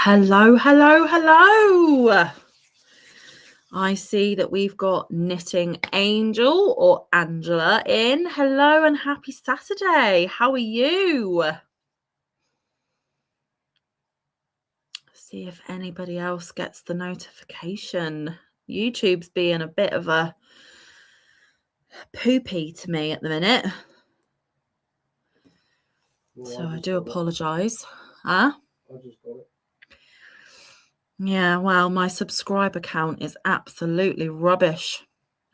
Hello, hello, hello. I see that we've got Knitting Angel or Angela in. Hello and happy Saturday. How are you? See if anybody else gets the notification. YouTube's being a bit of a poopy to me at the minute. So I do apologise. Huh? I just got it. Yeah, well, my subscriber count is absolutely rubbish.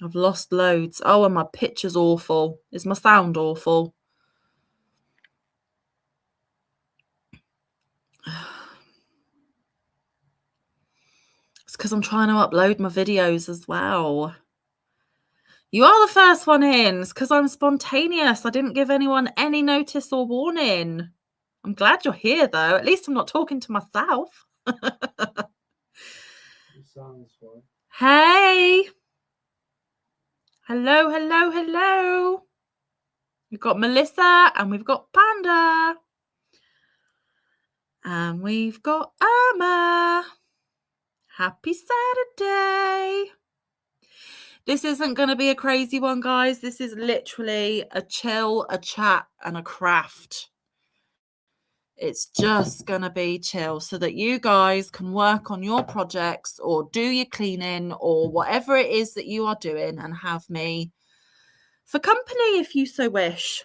I've lost loads. Oh, and my picture's awful. Is my sound awful? It's because I'm trying to upload my videos as well. You are the first one in. It's because I'm spontaneous. I didn't give anyone any notice or warning. I'm glad you're here, though. At least I'm not talking to myself. It sounds fine. Hey. Hello, hello, hello. We've got Melissa and we've got Panda. And we've got Emma. Happy Saturday. This isn't going to be a crazy one, guys. This is literally a chill, a chat, and a craft. It's just going to be chill so that you guys can work on your projects or do your cleaning or whatever it is that you are doing and have me for company if you so wish.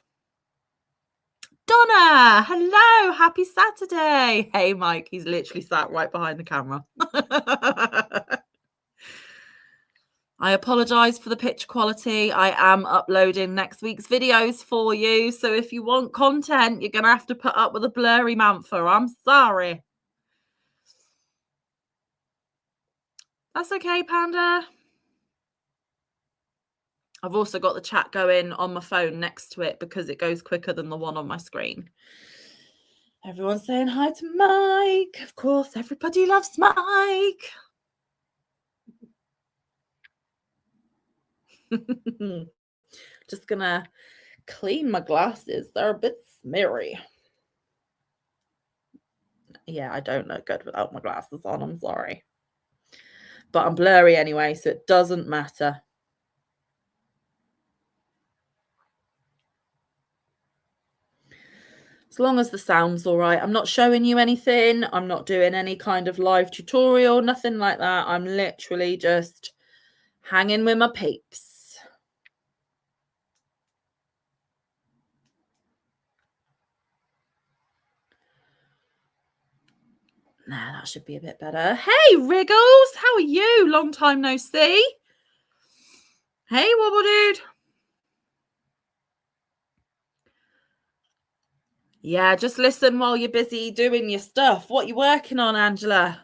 Donna, hello, happy Saturday. Hey, Mike, he's literally sat right behind the camera. I apologise for the picture quality. I am uploading next week's videos for you. So if you want content, you're going to have to put up with a blurry Mantha. I'm sorry. That's okay, Panda. I've also got the chat going on my phone next to it because it goes quicker than the one on my screen. Everyone's saying hi to Mike. Of course, everybody loves Mike. Just gonna clean my glasses. They're a bit smeary. Yeah, I don't look good without my glasses on. I'm sorry. But I'm blurry anyway, so it doesn't matter. As long as the sound's all right. I'm not showing you anything. I'm not doing any kind of live tutorial, nothing like that. I'm literally just hanging with my peeps. Nah, that should be a bit better. Hey, Wriggles, how are you? Long time no see. Hey, Wobble Dude. Yeah, just listen while you're busy doing your stuff. What you working on, Angela?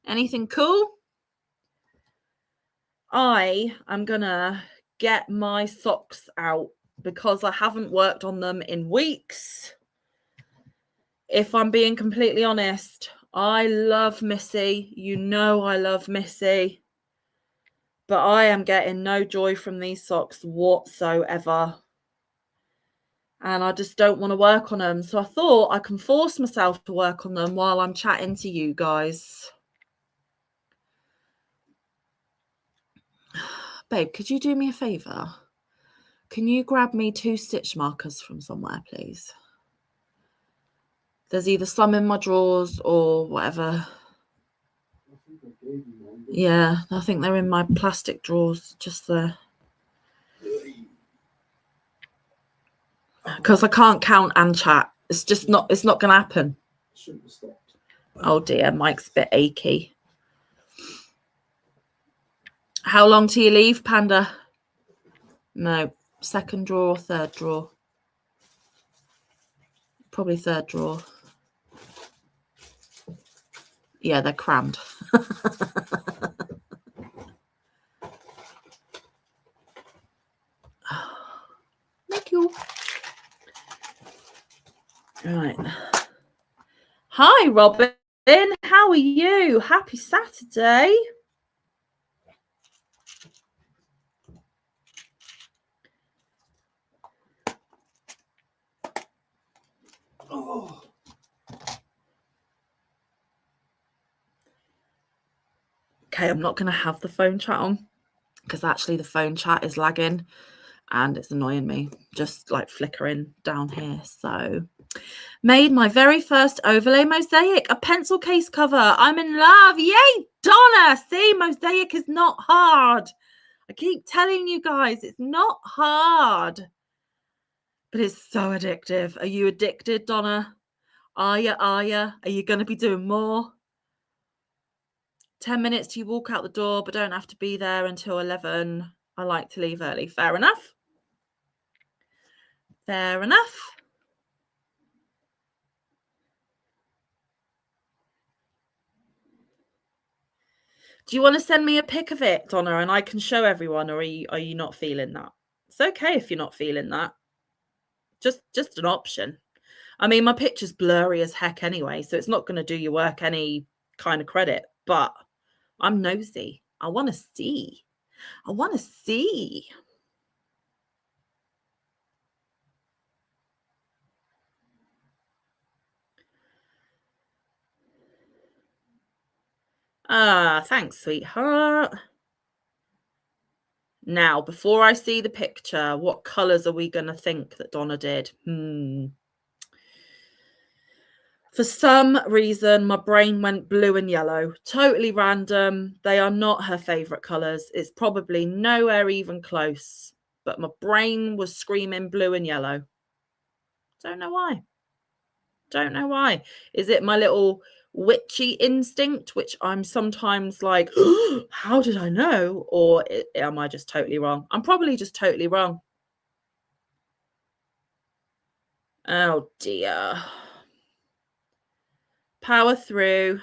Anything cool? I am gonna get my socks out because I haven't worked on them in weeks. If I'm being completely honest, I love Missy. You know I love Missy. But I am getting no joy from these socks whatsoever. And I just don't want to work on them. So I thought I can force myself to work on them while I'm chatting to you guys. Babe, could you do me a favour? Can you grab me 2 stitch markers from somewhere, please? There's either some in my drawers or whatever. I think I gave you one. Yeah, I think they're in my plastic drawers just there. Because I can't count and chat. It's just not, it's not going to happen. Shouldn't have stopped. Oh dear, Mike's a bit achy. How long till you leave, Panda? No, second drawer or third drawer? Probably third drawer. Yeah, they're crammed. Thank you. Right. Hi, Robin. How are you? Happy Saturday. Oh. Okay, I'm not going to have the phone chat on because actually the phone chat is lagging and it's annoying me, just like flickering down here. So made my very first overlay mosaic, a pencil case cover. I'm in love. Yay, Donna. See, mosaic is not hard. I keep telling you guys, it's not hard. But it's so addictive. Are you addicted, Donna? Are you? Are you going to be doing more? 10 minutes till you walk out the door, but don't have to be there until 11. I like to leave early. Fair enough. Fair enough. Do you want to send me a pic of it, Donna, and I can show everyone, or are you not feeling that? It's okay if you're not feeling that. Just an option. I mean, my picture's blurry as heck anyway, so it's not going to do your work any kind of credit, but I'm nosy. I want to see. I want to see. Ah, thanks, sweetheart. Now, before I see the picture, what colours are we going to think that Donna did? For some reason, my brain went blue and yellow. Totally random. They are not her favourite colours. It's probably nowhere even close. But my brain was screaming blue and yellow. Don't know why. Don't know why. Is it my little witchy instinct, which I'm sometimes like, oh, how did I know? Or am I just totally wrong? I'm probably just totally wrong. Oh dear. Power through.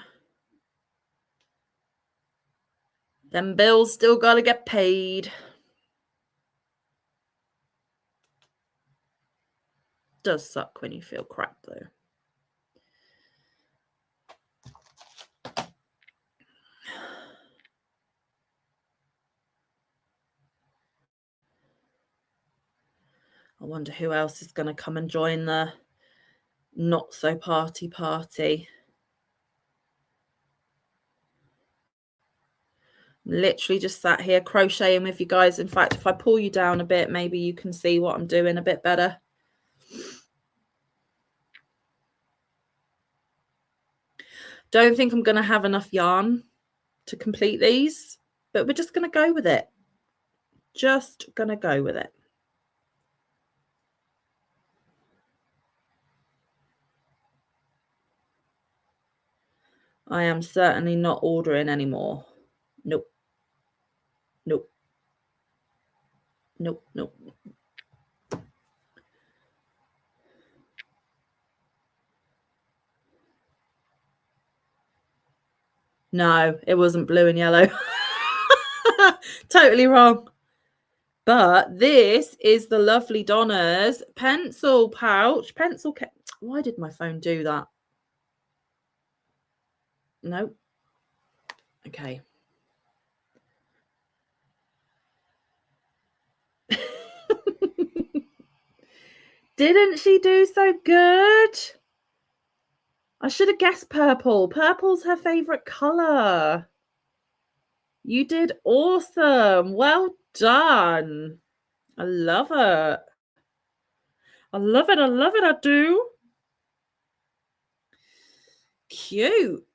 Them bills still gotta get paid. Does suck when you feel crap though. I wonder who else is going to come and join the not so party. Literally just sat here crocheting with you guys. In fact, if I pull you down a bit, maybe you can see what I'm doing a bit better. Don't think I'm going to have enough yarn to complete these, but we're just going to go with it. Just going to go with it. I am certainly not ordering anymore. Nope. Nope. Nope. Nope. No, it wasn't blue and yellow. Totally wrong. But this is the lovely Donna's pencil pouch. Why did my phone do that? Nope. Okay. Didn't she do so good? I should have guessed purple. Purple's her favorite color. You did awesome. Well done. I love it. I love it. I love it. I do. Cute.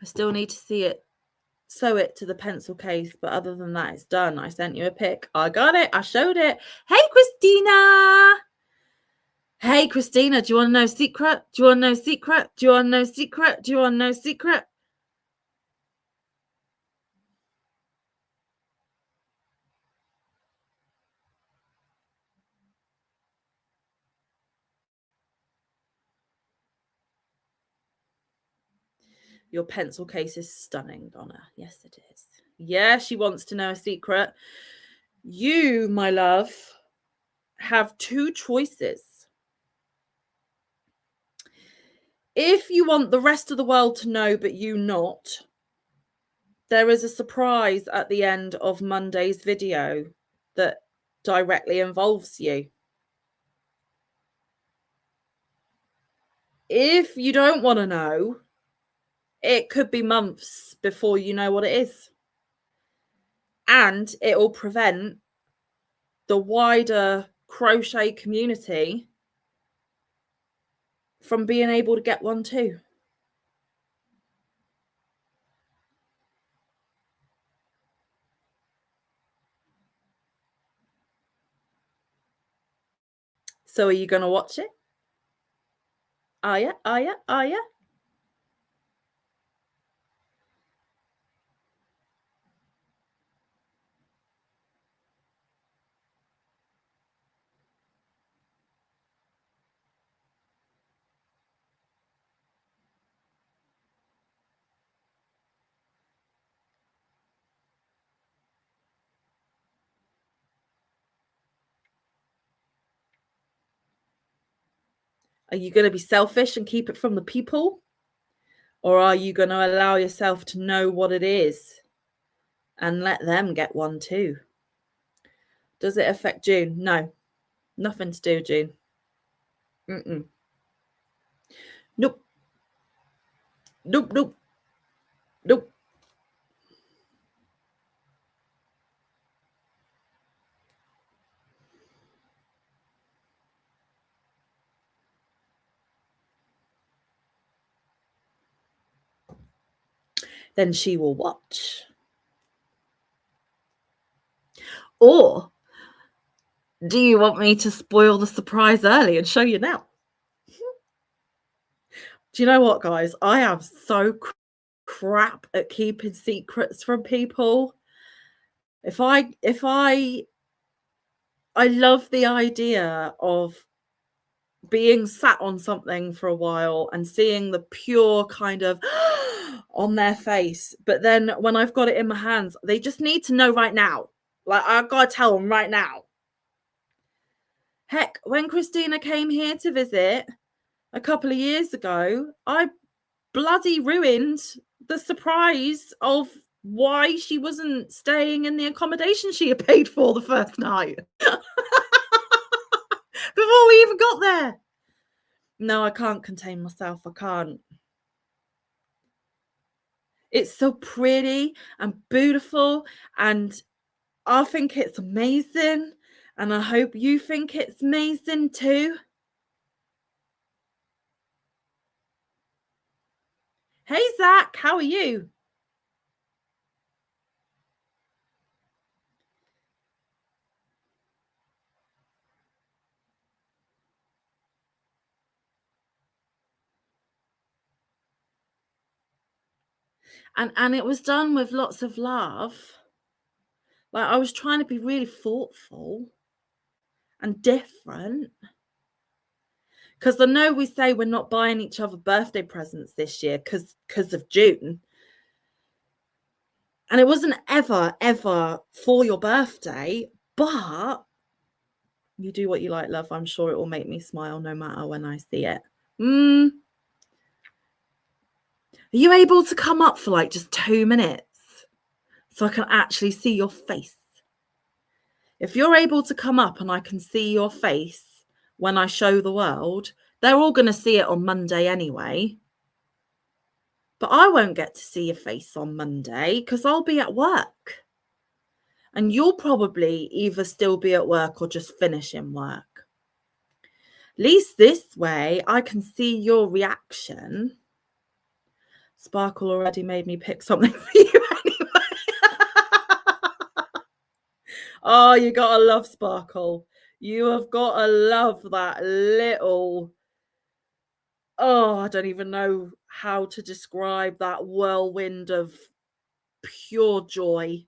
I still need to see it. Sew it to the pencil case, but other than that, it's done. I sent you a pic. I got it. I showed it. Hey, Christina. Hey, Christina, do you want to know secret? Do you want to know secret? Do you want to know secret? Do you want to know secret? Your pencil case is stunning, Donna. Yes, it is. Yeah, she wants to know a secret. You, my love, have two choices. If you want the rest of the world to know, but you not, there is a surprise at the end of Monday's video that directly involves you. If you don't want to know, it could be months before you know what it is. And it will prevent the wider crochet community from being able to get one too. So are you going to watch it? Are you? Are you? Are you? Are you going to be selfish and keep it from the people? Or are you going to allow yourself to know what it is and let them get one too? Does it affect June? No, nothing to do with June. Nope. Nope, nope, nope. Then she will watch. Or do you want me to spoil the surprise early and show you now? Do you know what, guys? I am so crap at keeping secrets from people. I love the idea of being sat on something for a while and seeing the pure kind of on their face. But then when I've got it in my hands, they just need to know right now. Like, I've got to tell them right now. Heck, when Christina came here to visit a couple of years ago, I bloody ruined the surprise of why she wasn't staying in the accommodation she had paid for the first night. Before we even got there. No, I can't contain myself. I can't. It's so pretty and beautiful, and I think it's amazing, and I hope you think it's amazing too. Hey, Zach, how are you? And it was done with lots of love. Like, I was trying to be really thoughtful and different. Because I know we say we're not buying each other birthday presents this year because of June. And it wasn't ever for your birthday, but you do what you like, love. I'm sure it will make me smile no matter when I see it. Are you able to come up for like just 2 minutes so I can actually see your face? If you're able to come up and I can see your face when I show the world, they're all going to see it on Monday anyway. But I won't get to see your face on Monday because I'll be at work. And you'll probably either still be at work or just finishing work. At least this way I can see your reaction. Sparkle already made me pick something for you anyway. Oh, you gotta love Sparkle. You have gotta love that little... Oh, I don't even know how to describe that whirlwind of pure joy.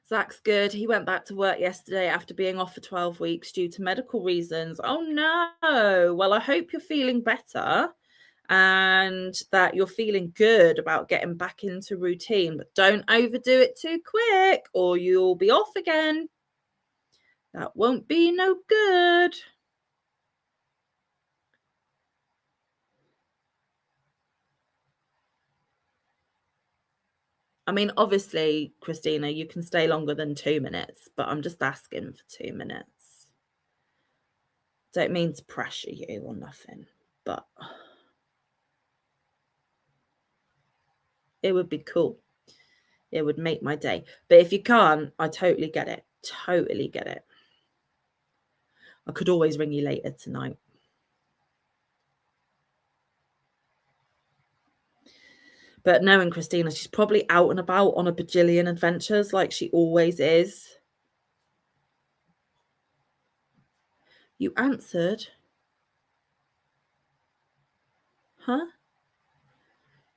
Zach's good. He went back to work yesterday after being off for 12 weeks due to medical reasons. Oh no. Well, I hope you're feeling better and that you're feeling good about getting back into routine, but don't overdo it too quick or you'll be off again. That won't be no good. I mean, obviously, Christina, you can stay longer than 2 minutes, but I'm just asking for 2 minutes. Don't mean to pressure you or nothing, but it would be cool. It would make my day. But if you can't, I totally get it. Totally get it. I could always ring you later tonight. But knowing Christina, she's probably out and about on a bajillion adventures like she always is. You answered? Huh?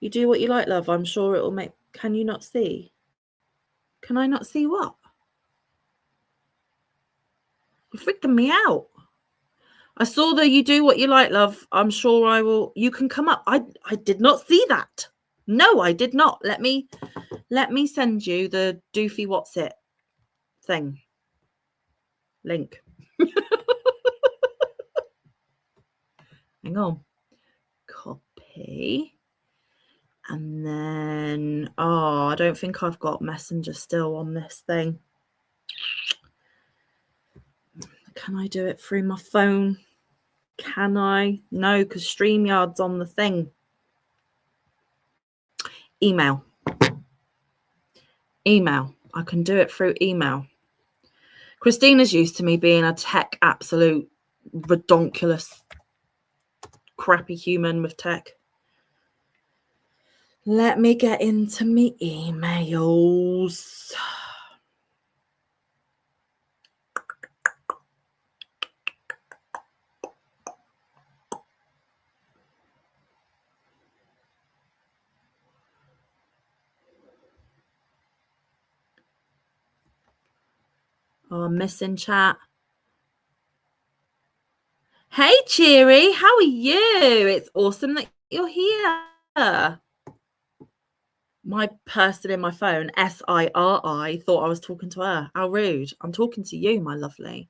You do what you like, love. I'm sure it will make... Can you not see? Can I not see what? You're freaking me out. I saw that you do what you like, love. I'm sure I will... You can come up. I did not see that. No, I did not. Let me send you the doofy what's it thing. Link. Hang on. Copy. And then, I don't think I've got Messenger still on this thing. Can I do it through my phone? Can I? No, because StreamYard's on the thing. Email. I can do it through email. Christina's used to me being a tech absolute redonkulous crappy human with tech. Let me get into me emails. Oh, I'm missing chat. Hey, Cheery, how are you? It's awesome that you're here. My person in my phone, SIRI, thought I was talking to her. How rude. I'm talking to you, my lovely.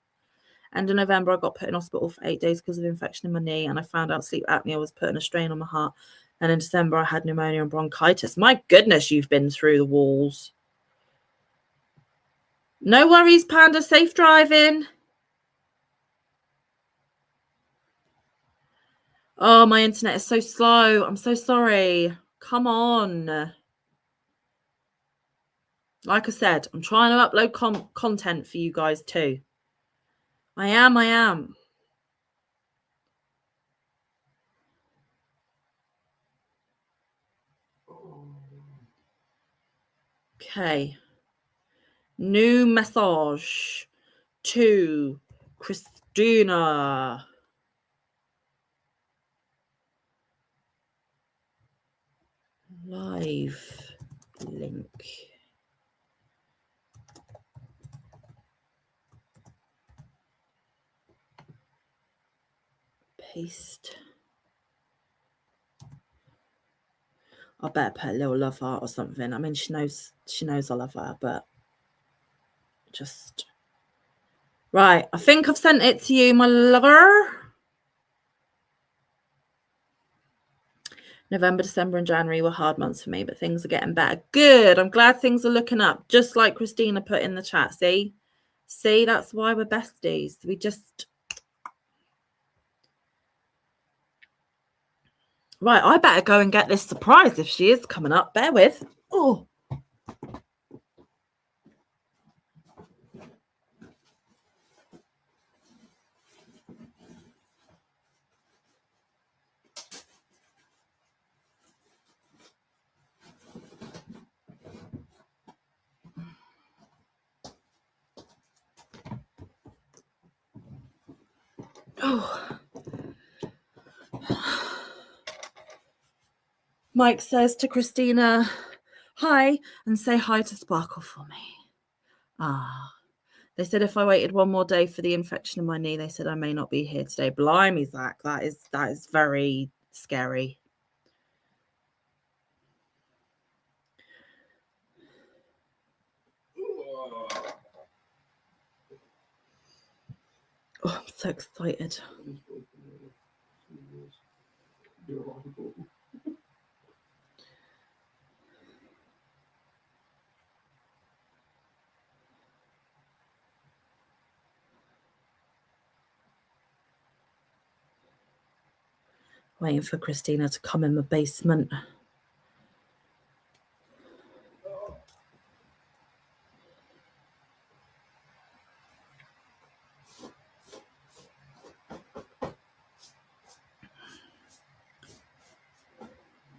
End of November, I got put in hospital for 8 days because of infection in my knee, and I found out sleep apnea was putting a strain on my heart. And in December, I had pneumonia and bronchitis. My goodness, you've been through the walls. No worries, Panda. Safe driving. Oh, my internet is so slow. I'm so sorry. Come on. Like I said, I'm trying to upload content for you guys too. I am. Okay. New message to Christina. Live link. Paste. I better put a little love heart or something. I mean, she knows I love her, but just right. I think I've sent it to you, my lover. November, December, and January were hard months for me, but things are getting better. Good. I'm glad things are looking up, just like Christina put in the chat. See, that's why we're besties. We just... Right, I better go and get this surprise if she is coming up. Bear with. Oh. Oh. Mike says to Christina, hi, and say hi to Sparkle for me. They said if I waited one more day for the infection in my knee, they said I may not be here today. Blimey, Zach, that is very scary. Oh, I'm so excited. Waiting for Christina to come in the basement.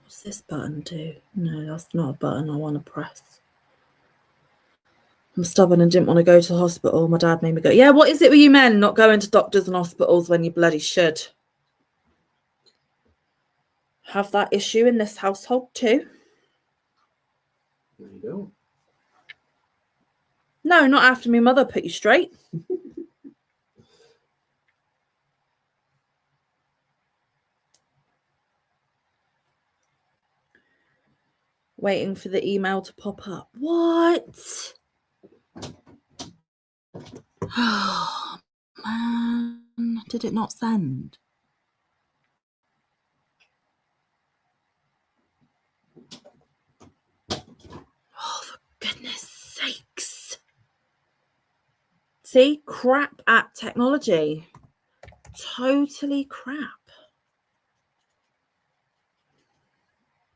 What's this button do? No, that's not a button I want to press. I'm stubborn and didn't want to go to the hospital. My dad made me go. Yeah, what is it with you men not going to doctors and hospitals when you bloody should? Have that issue in this household too? No, you don't. No, not after my mother put you straight. Waiting for the email to pop up. What? Oh, man. Did it not send? Oh, for goodness sakes. See? Crap at technology. Totally crap.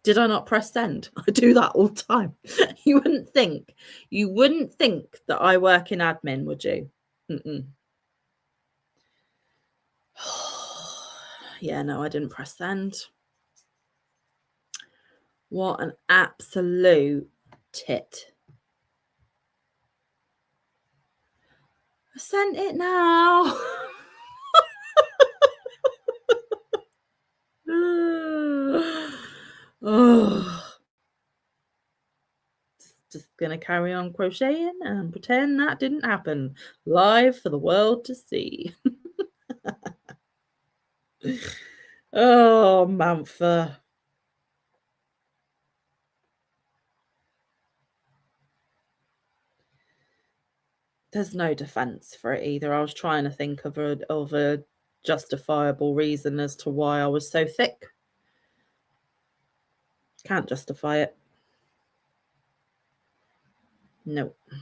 Did I not press send? I do that all the time. You wouldn't think that I work in admin, would you? Mm-mm. Yeah, no, I didn't press send. What an absolute tit. I sent it now. Oh. Just gonna carry on crocheting and pretend that didn't happen live for the world to see. Oh, Mantha. There's no defense for it either. I was trying to think of a justifiable reason as to why I was so thick. Can't justify it. No. I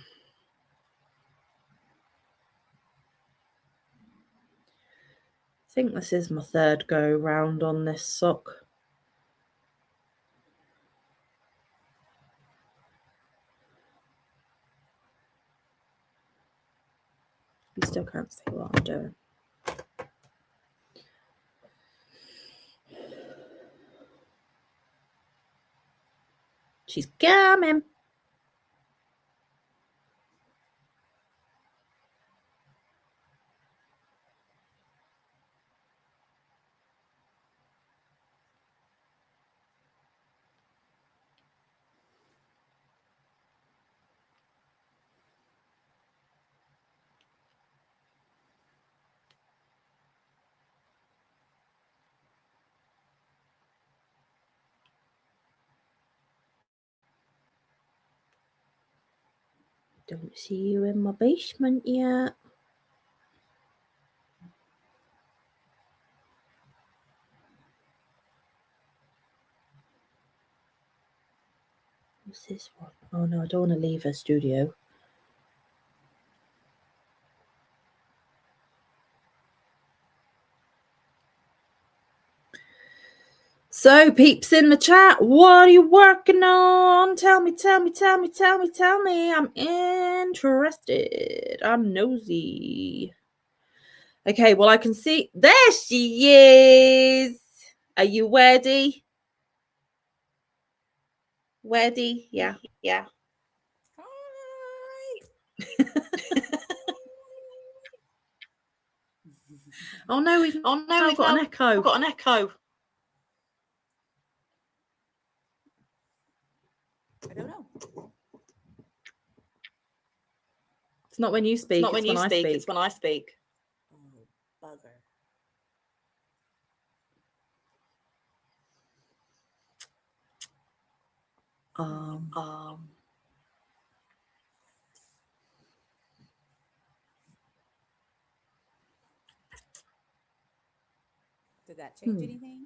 think this is my third go round on this sock. You still can't see what I'm doing. She's coming. Don't see you in my basement yet. What's this one? Oh no, I don't want to leave her studio. So, peeps in the chat, what are you working on? Tell me. I'm interested. I'm nosy. Okay, well, I can see. There she is. Are you ready? Ready? Yeah. Hi. Oh no, we've now got an echo. We've got an echo. I don't know. It's not when you speak. It's not when when you I speak. speak. It's when I speak. Oh, bugger. Did that change anything?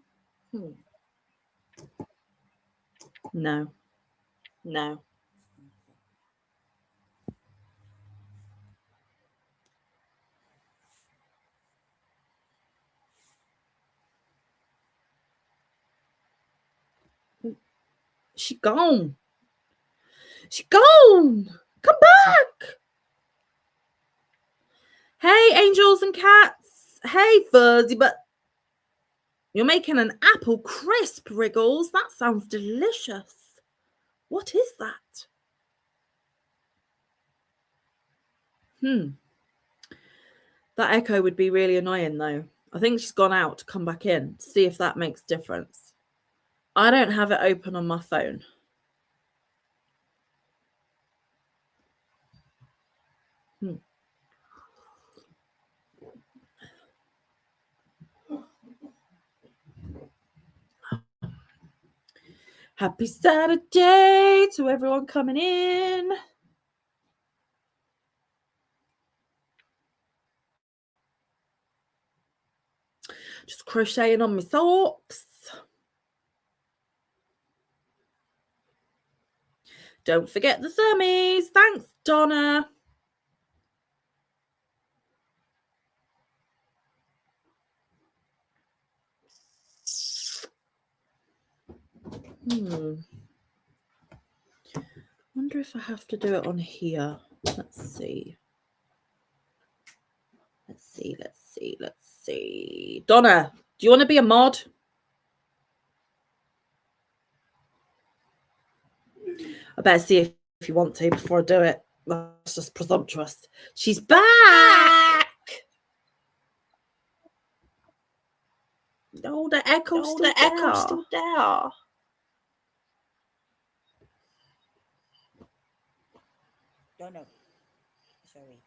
No. No. She gone. She gone. Come back. Hey, angels and cats. Hey, Fuzzy, but you're making an apple crisp, Wriggles. That sounds delicious. What is that? That echo would be really annoying, though. I think she's gone out to come back in to see if that makes a difference. I don't have it open on my phone. Happy Saturday to everyone coming in. Just crocheting on my socks. Don't forget the thummies. Thanks, Donna. Wonder if I have to do it on here. Let's see. Let's see. Donna, do you want to be a mod? I better see if you want to before I do it. That's just presumptuous. She's back. Oh, the echo's still there. Don't know. Sorry.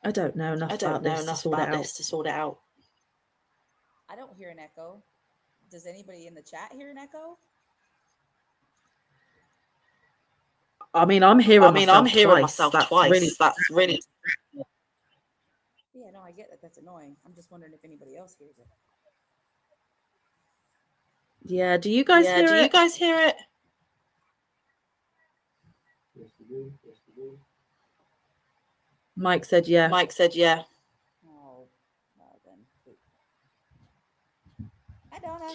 I don't know enough about this to sort it out. I don't hear an echo. Does anybody in the chat hear an echo? I mean, I'm hearing myself twice. That's really. Yeah, no, I get that. That's annoying. I'm just wondering if anybody else hears it. Yeah, do you guys hear it? Yes, we do. Yes, we do. Mike said yeah. Oh, well then. Hi, Donna.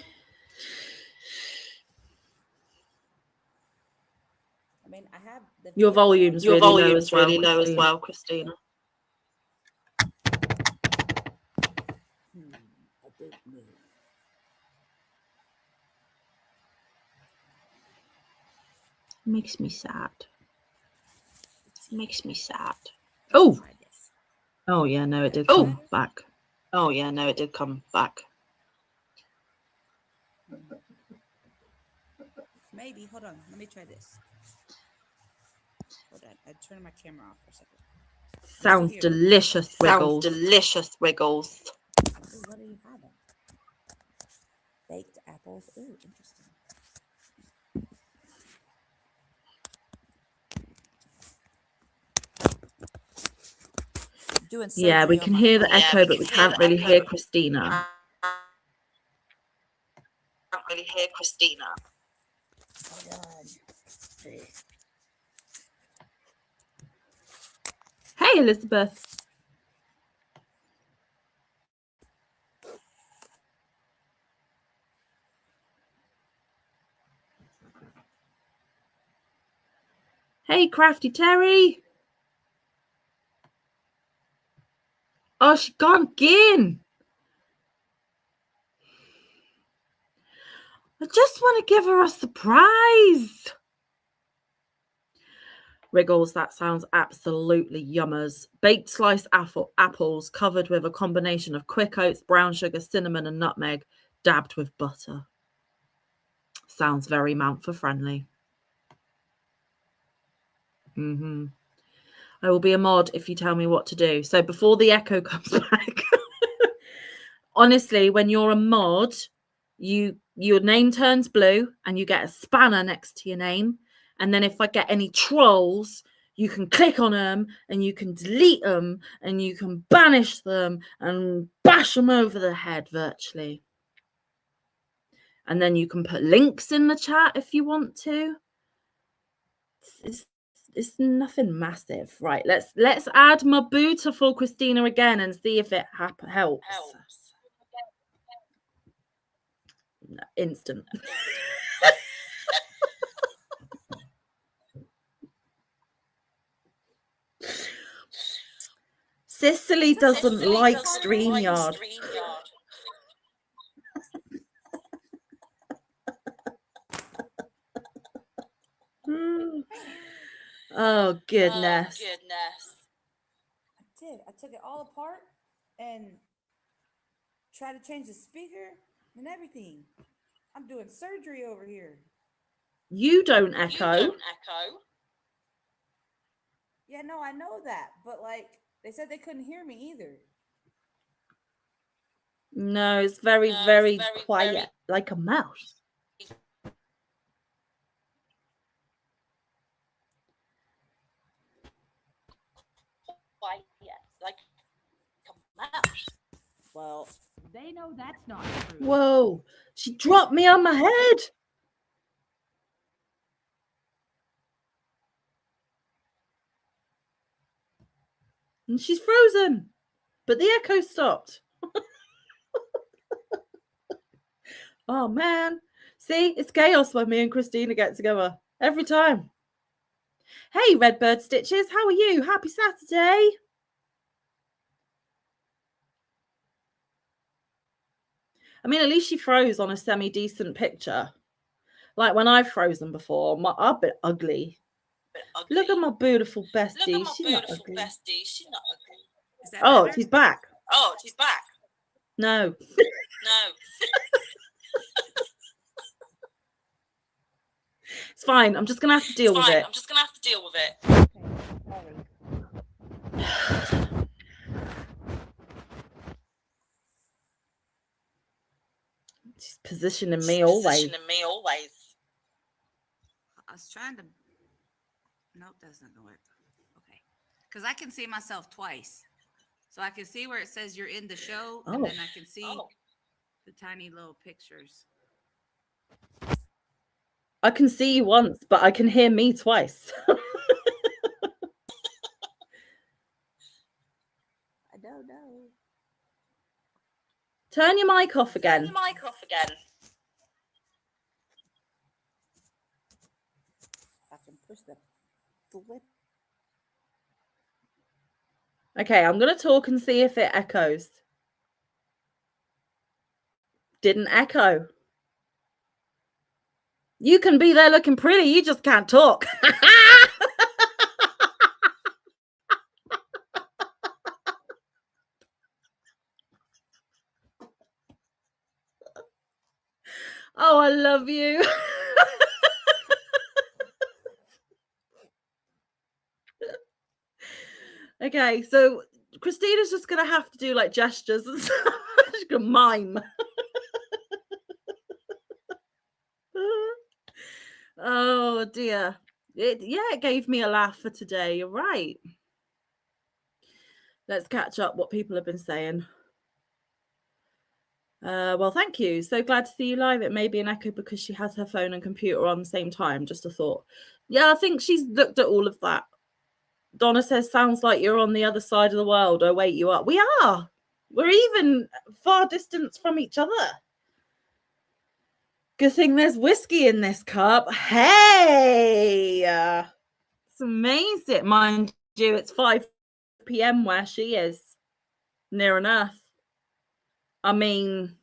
I mean, I have the Your volume's really low as well, Christina. I don't know. Makes me sad. Oh. Try this. Oh yeah, no, it did come back. Maybe. Hold on. Let me try this. Hold on. I turned my camera off for a second. Sounds delicious, Wriggles. Oh, what are you having? Baked apples. Ooh, interesting. Doing Yeah, we surgery can on my hear the phone. echo, but we can't really hear Christina. Hold on. Hey, Elizabeth. Hey, Crafty Terry. Oh, she gone again. I just want to give her a surprise. Wriggles, that sounds absolutely yummers. Baked sliced apples covered with a combination of quick oats, brown sugar, cinnamon, and nutmeg, dabbed with butter. Sounds very Mountford friendly. I will be a mod if you tell me what to do. So before the echo comes back, honestly, when you're a mod, your name turns blue and you get a spanner next to your name. And then if I get any trolls, you can click on them and you can delete them and you can banish them and bash them over the head virtually. And then you can put links in the chat if you want to. it's nothing massive. Right, let's add my beautiful Christina again and see if it helps. No, instant. Cicely doesn't like StreamYard. Oh goodness. I did. I took it all apart and tried to change the speaker and everything. I'm doing surgery over here. You don't echo. Yeah, no, I know that, but like they said they couldn't hear me either. No, it's very, very quiet, like a mouse. Well, they know that's not true. Whoa, she dropped me on my head. And she's frozen, but the echo stopped. Oh man, see, it's chaos when me and Christina get together every time. Hey, Redbird Stitches, how are you? Happy Saturday. I mean, at least she froze on a semi-decent picture. Like when I've frozen before, I'm a bit ugly. Look at my beautiful bestie. She's not ugly. Is that Oh, better? she's back. No. No. It's fine. I'm just going to have to deal with it. Okay, sorry. She's positioning me always. I was trying to. Nope, that's not gonna work. Okay, because I can see myself twice, so I can see where it says you're in the show, and then I can see the tiny little pictures. I can see you once, but I can hear me twice. I don't know. Turn your mic off again. I can push the flip. Okay, I'm going to talk and see if it echoes. Didn't echo. You can be there looking pretty, you just can't talk. Oh, I love you. Okay, so Christina's just going to have to do like gestures and stuff. She's going to mime. Oh dear. It gave me a laugh for today. You're right. Let's catch up what people have been saying. Well, thank you. So glad to see you live. It may be an echo because she has her phone and computer on the same time. Just a thought. Yeah, I think she's looked at all of that. Donna says, sounds like you're on the other side of the world. Oh, wait, you are. We are. We're even far distance from each other. Good thing there's whiskey in this cup. Hey! It's amazing. Mind you, it's 5 p.m. where she is. Near enough. I mean,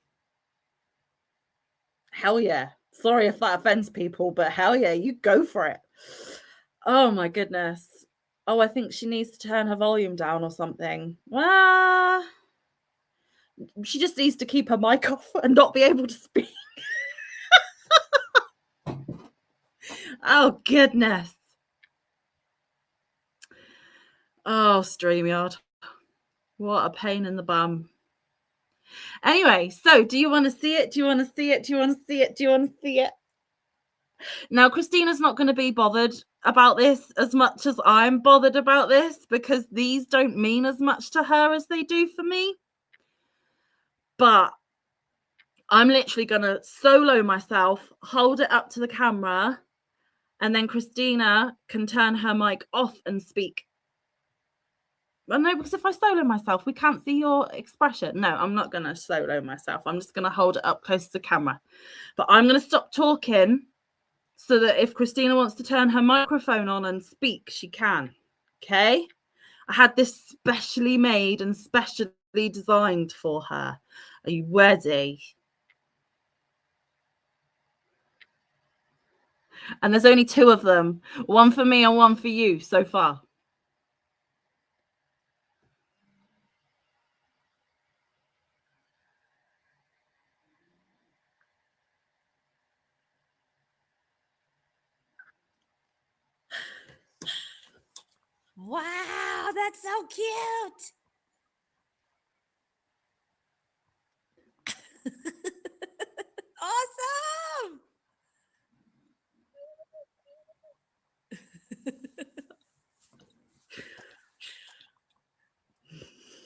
hell yeah. Sorry if that offends people, but hell yeah, you go for it. Oh my goodness. Oh, I think she needs to turn her volume down or something. Well, she just needs to keep her mic off and not be able to speak. Oh, goodness. Oh, StreamYard. What a pain in the bum. Anyway, so do you want to see it? Do you want to see it? Do you want to see it? Do you want to see it? Now, Christina's not going to be bothered about this as much as I'm bothered about this because these don't mean as much to her as they do for me. But I'm literally going to solo myself, hold it up to the camera And then Christina can turn her mic off and speak. Well, no, because if I solo myself, we can't see your expression. No, I'm not going to solo myself. I'm just going to hold it up close to the camera. But I'm going to stop talking so that if Christina wants to turn her microphone on and speak, she can. Okay? I had this specially made and specially designed for her. Are you ready? And there's only 2 of them. One for me and one for you so far. Wow, that's so cute. Awesome.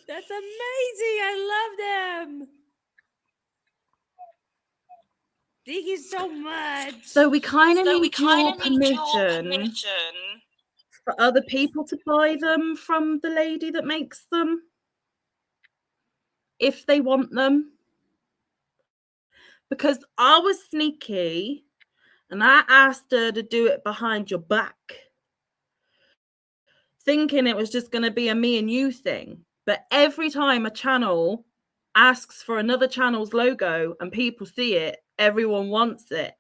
That's amazing. I love them. Thank you so much. So we kind of need your permission for other people to buy them from the lady that makes them, if they want them. Because I was sneaky and I asked her to do it behind your back, thinking it was just going to be a me and you thing. But every time a channel asks for another channel's logo and people see it, everyone wants it.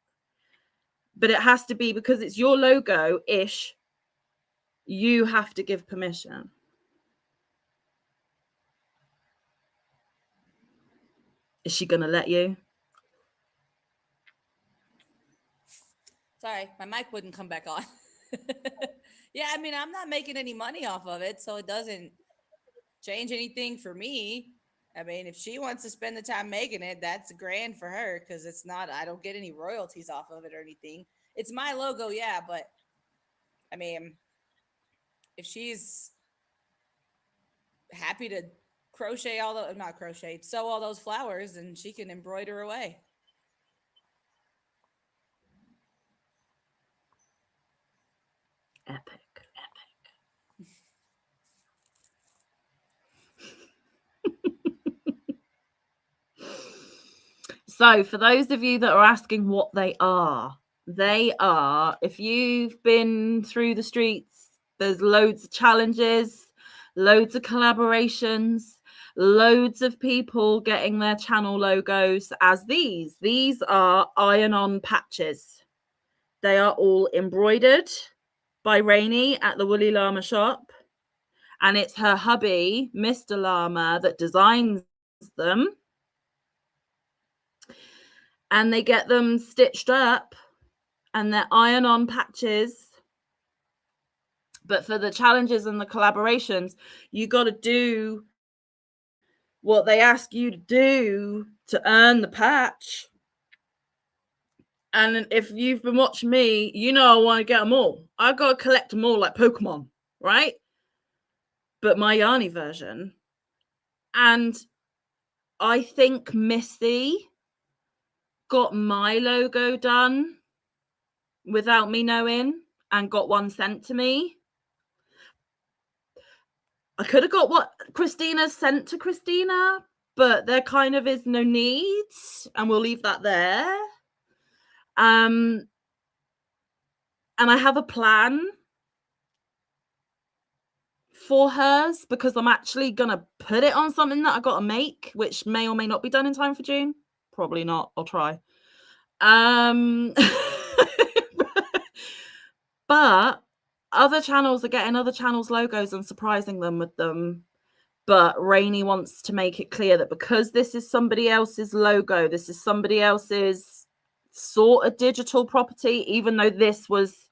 But it has to be, because it's your logo-ish, you have to give permission. Is she going to let you? Sorry, my mic wouldn't come back on. Yeah, I mean, I'm not making any money off of it, so it doesn't change anything for me. I mean, if she wants to spend the time making it, that's grand for her, because it's not, I don't get any royalties off of it or anything. It's my logo, yeah, but I mean, if she's happy to crochet sew all those flowers, and she can embroider away. Epic. So for those of you that are asking what they are, if you've been through the streets, there's loads of challenges, loads of collaborations, loads of people getting their channel logos as these. These are iron-on patches. They are all embroidered by Rainey at the Woolly Llama shop. And it's her hubby, Mr. Llama, that designs them. And they get them stitched up, and they're iron-on patches. But for the challenges and the collaborations, you got to do what they ask you to do to earn the patch. And if you've been watching me, you know I want to get them all. I got to collect them all like Pokemon, right? But my Yarny version. And I think Missy got my logo done without me knowing and got one sent to me. I could have got what Christina sent to Christina, but there kind of is no need, and we'll leave that there. And I have a plan for hers, because I'm actually gonna put it on something that I got to make, which may or may not be done in time for June. Probably not. I'll try. But other channels are getting other channels' logos and surprising them with them. But Rainey wants to make it clear that because this is somebody else's logo, this is somebody else's sort of digital property, even though this was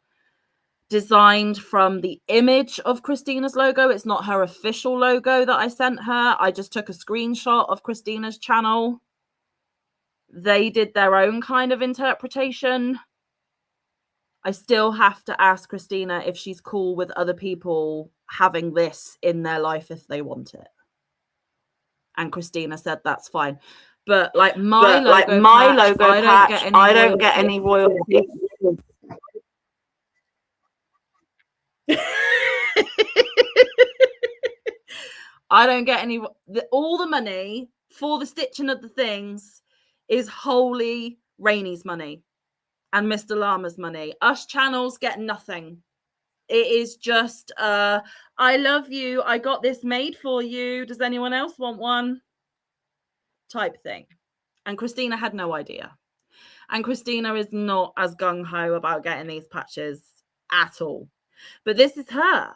designed from the image of Christina's logo. It's not her official logo that I sent her. I just took a screenshot of Christina's channel. They did their own kind of interpretation. I still have to ask Christina if she's cool with other people having this in their life if they want it. And Christina said that's fine. But like my logo patch, I don't get any royalty. I don't get any. All the money for the stitching of the things is wholly Rainy's money and Mr. Llama's money. Us channels get nothing. It is just, I love you. I got this made for you. Does anyone else want one? Type thing. And Christina had no idea. And Christina is not as gung-ho about getting these patches at all. But this is her.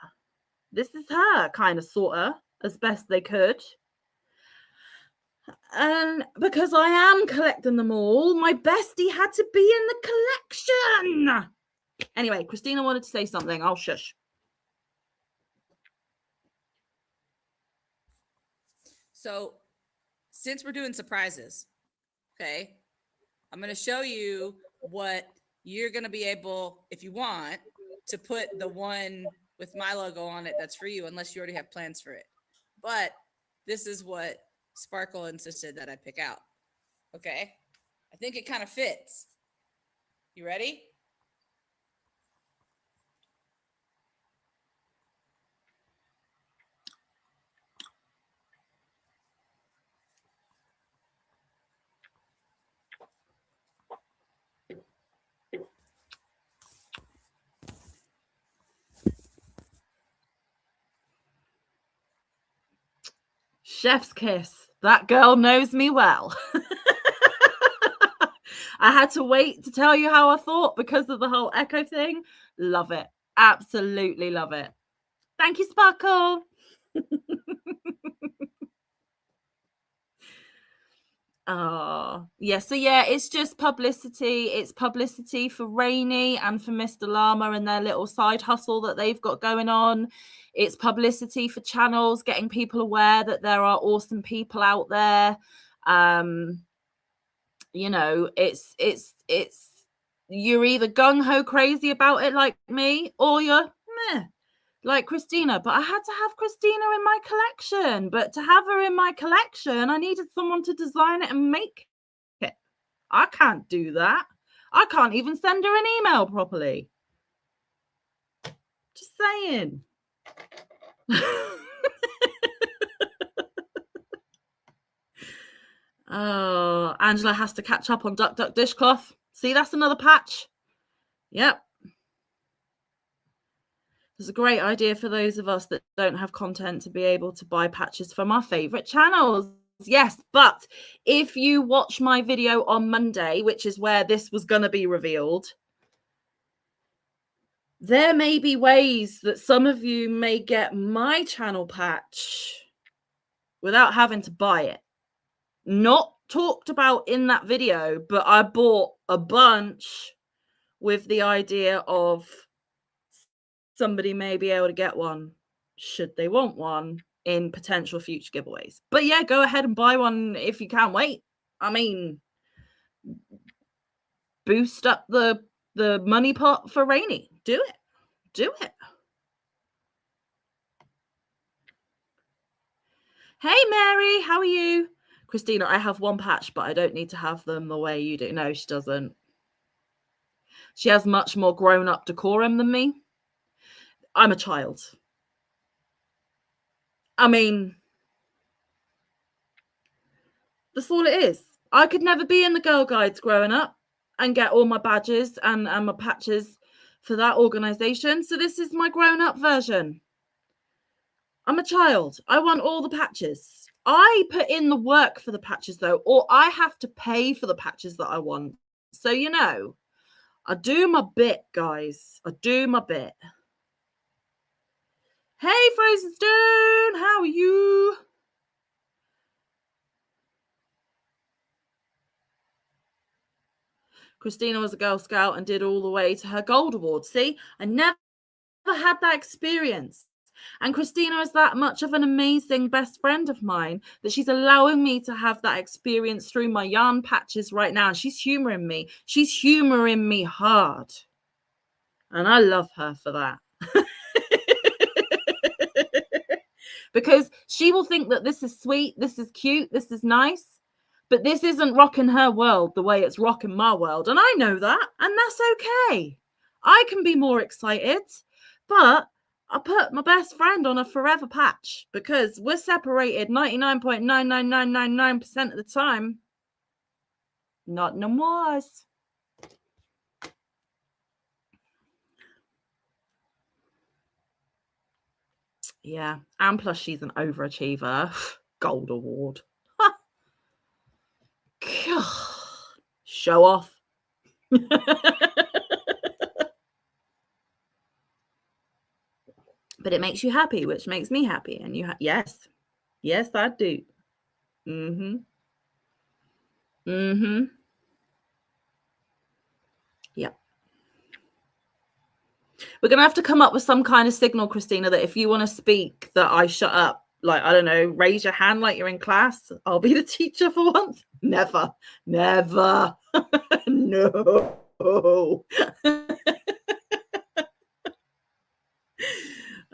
This is her, kind of, sort of, as best they could. And because I am collecting them all, my bestie had to be in the collection. Anyway, Christina wanted to say something. I'll shush. So, since we're doing surprises, okay, I'm going to show you what you're going to be able, if you want, to put the one with my logo on it that's for you, unless you already have plans for it. But this is what Sparkle insisted that I pick out. Okay? I think it kind of fits. You ready? Chef's kiss. That girl knows me well. I had to wait to tell you how I thought because of the whole echo thing. Love it. Absolutely love it. Thank you, Sparkle. Oh, yeah. So, yeah, it's just publicity. It's publicity for Rainy and for Mr. Llama and their little side hustle that they've got going on. It's publicity for channels, getting people aware that there are awesome people out there. You know, it's you're either gung-ho crazy about it like me, or you're meh, like Christina. But I had to have Christina in my collection. But to have her in my collection, I needed someone to design it and make it. I can't do that. I can't even send her an email properly. Just saying. Oh, Angela has to catch up on Duck Duck Dishcloth. See, that's another patch. Yep. It's a great idea for those of us that don't have content to be able to buy patches from our favorite channels. Yes, but if you watch my video on Monday, which is where this was going to be revealed, there may be ways that some of you may get my channel patch without having to buy it. Not talked about in that video, but I bought a bunch with the idea of somebody may be able to get one should they want one in potential future giveaways. But yeah, go ahead and buy one if you can't wait. I mean, boost up the money pot for Rainy. Do it. Do it. Hey, Mary, how are you? Christina, I have one patch, but I don't need to have them the way you do. No, she doesn't. She has much more grown-up decorum than me. I'm a child. I mean, that's all it is. I could never be in the Girl Guides growing up and get all my badges and my patches for that organization. So this is my grown-up version. I'm a child. I want all the patches. I put in the work for the patches, though, or I have to pay for the patches that I want. So, you know, I do my bit, guys. I do my bit. Hey, Frozen Stone, how are you? Christina was a Girl Scout and did all the way to her gold award. See, I never had that experience. And Christina is that much of an amazing best friend of mine that she's allowing me to have that experience through my yarn patches right now. She's humoring me. She's humoring me hard. And I love her for that. Because she will think that this is sweet, this is cute, this is nice. But this isn't rocking her world the way it's rocking my world. And I know that. And that's okay. I can be more excited. But I put my best friend on a forever patch because we're separated 99.99999% of the time. Not no more. Yeah, and plus she's an overachiever. Gold award. Show off. But it makes you happy, which makes me happy. And you yes, I do. Yep. We're gonna have to come up with some kind of signal, Christina, that if you want to speak, that I shut up. Like, I don't know, raise your hand like you're in class. I'll be the teacher for once. Never. No.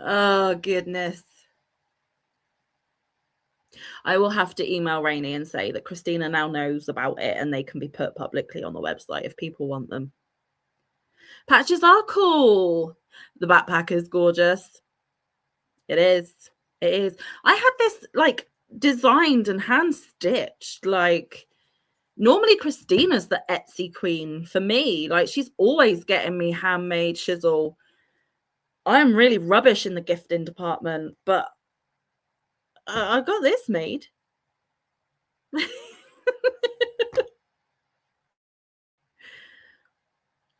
Oh, goodness. I will have to email Rainey and say that Christina now knows about it and they can be put publicly on the website if people want them. Patches are cool. The backpack is gorgeous. It is. It is. I had this like designed and hand stitched. Like, normally Christina's the Etsy queen for me. Like, she's always getting me handmade shizzle. I'm really rubbish in the gifting department, but I got this made.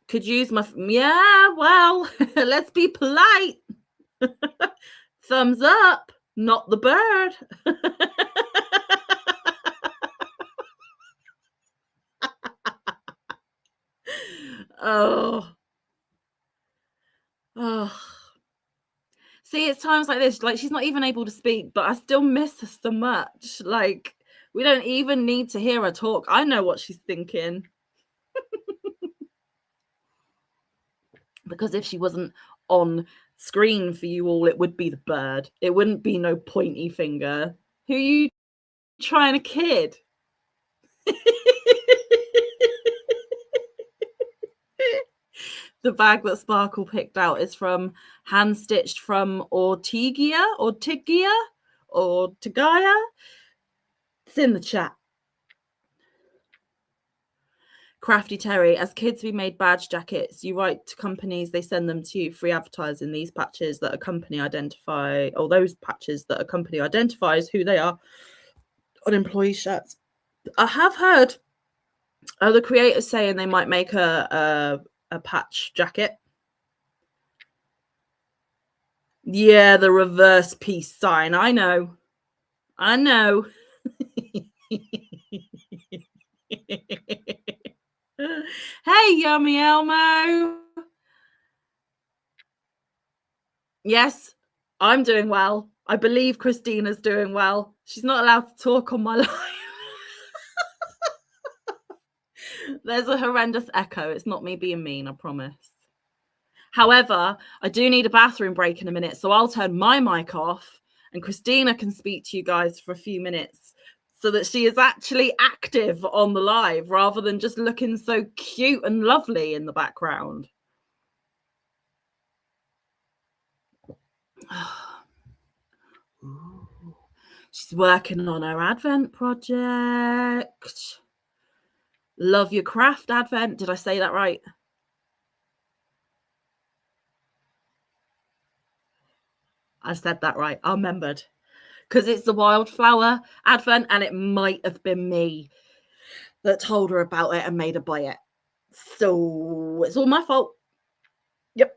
Could use my well, let's be polite. Thumbs up, not the bird. Oh. See, it's times like this, like she's not even able to speak, but I still miss her so much. Like, we don't even need to hear her talk. I know what she's thinking. Because if she wasn't on screen for you all, it would be the bird. It wouldn't be no pointy finger. Who are you trying to kid? The bag that Sparkle picked out is from hand stitched from Ortigia. It's in the chat. Crafty Terry, as kids we made badge jackets. You write to companies, they send them to you, free advertising. These patches that a company identify, or those patches that a company identifies who they are on employee shirts. I have heard other creators saying they might make a patch jacket. Yeah, the reverse peace sign. I know. Hey, Yummy Elmo. Yes, I'm doing well. I believe Christina's doing well. She's not allowed to talk on my live. There's a horrendous echo. It's not me being mean, I promise. However, I do need a bathroom break in a minute, so I'll turn my mic off and Christina can speak to you guys for a few minutes so that she is actually active on the live rather than just looking so cute and lovely in the background. She's working on her Advent project. Love your craft, Advent. Did I say that right? I said that right. I remembered. Because it's the wildflower Advent, and it might have been me that told her about it and made her buy it. So it's all my fault. Yep.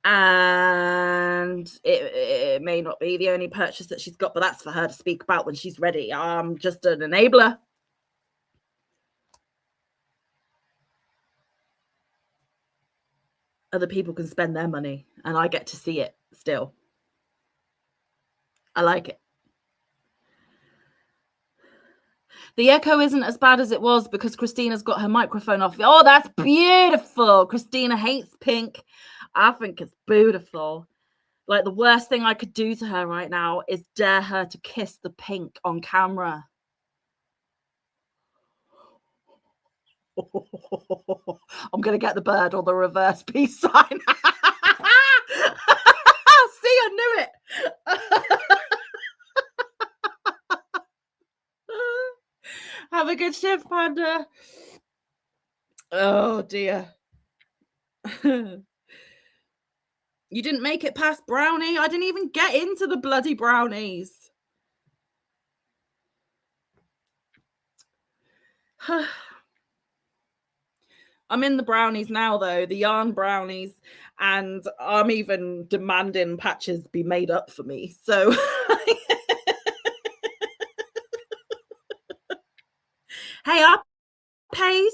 And it may not be the only purchase that she's got, but that's for her to speak about when she's ready. I'm just an enabler. Other people can spend their money and I get to see it still. I like it. The echo isn't as bad as it was because Christina's got her microphone off. Oh, that's beautiful. Christina hates pink. I think it's beautiful. Like, the worst thing I could do to her right now is dare her to kiss the pink on camera. I'm going to get the bird or the reverse peace sign. See, I knew it. Have a good shift, Panda. Oh, dear. You didn't make it past brownie. I didn't even get into the bloody brownies. I'm in the brownies now, though, the yarn brownies, and I'm even demanding patches be made up for me. So, hey, I paid.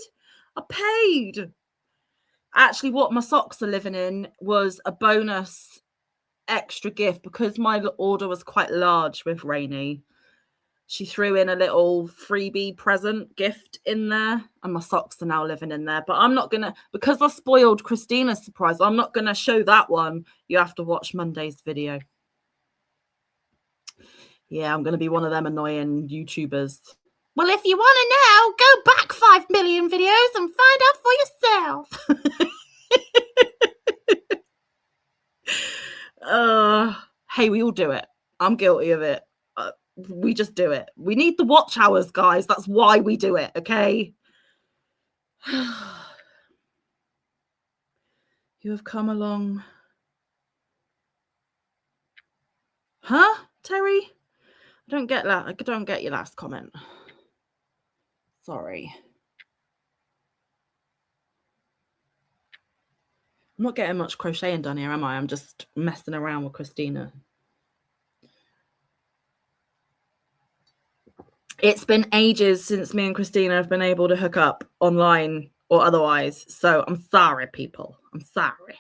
Actually, what my socks are living in was a bonus extra gift because my order was quite large with Rainey. She threw in a little freebie present gift in there, and my socks are now living in there. But I'm not going to, because I spoiled Christina's surprise, I'm not going to show that one. You have to watch Monday's video. Yeah, I'm going to be one of them annoying YouTubers. Well, if you want to know, go back 5 million videos and find out for yourself. Hey, we all do it. I'm guilty of it. We just do it. We need the watch hours, guys. That's why we do it, okay? You have come along. Huh, Terry? I don't get that. I don't get your last comment. Sorry. I'm not getting much crocheting done here, am I? I'm just messing around with Christina. It's been ages since me and Christina have been able to hook up online or otherwise. So I'm sorry, people. I'm sorry.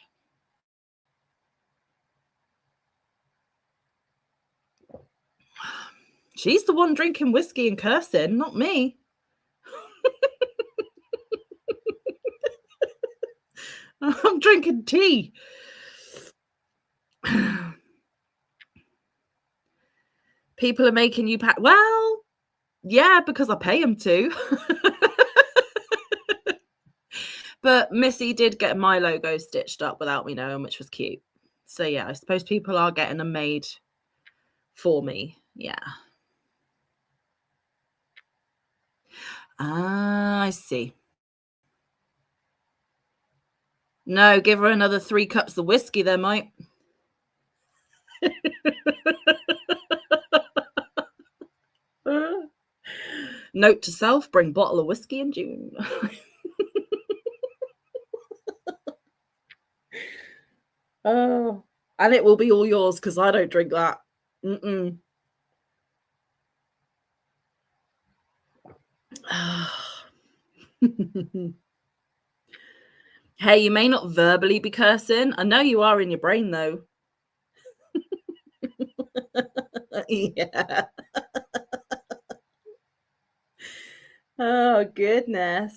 She's the one drinking whiskey and cursing, not me. I'm drinking tea. People are making you pack. Well, yeah, because I pay them to. But Missy did get my logo stitched up without me knowing, which was cute. So yeah, I suppose people are getting them made for me. Yeah. Ah, I see. No, give her another 3 cups of whiskey there, mate. Note to self, bring bottle of whiskey in June. Oh, and it will be all yours because I don't drink that. Mm-mm. Hey, you may not verbally be cursing. I know you are in your brain, though. Yeah. Oh, goodness.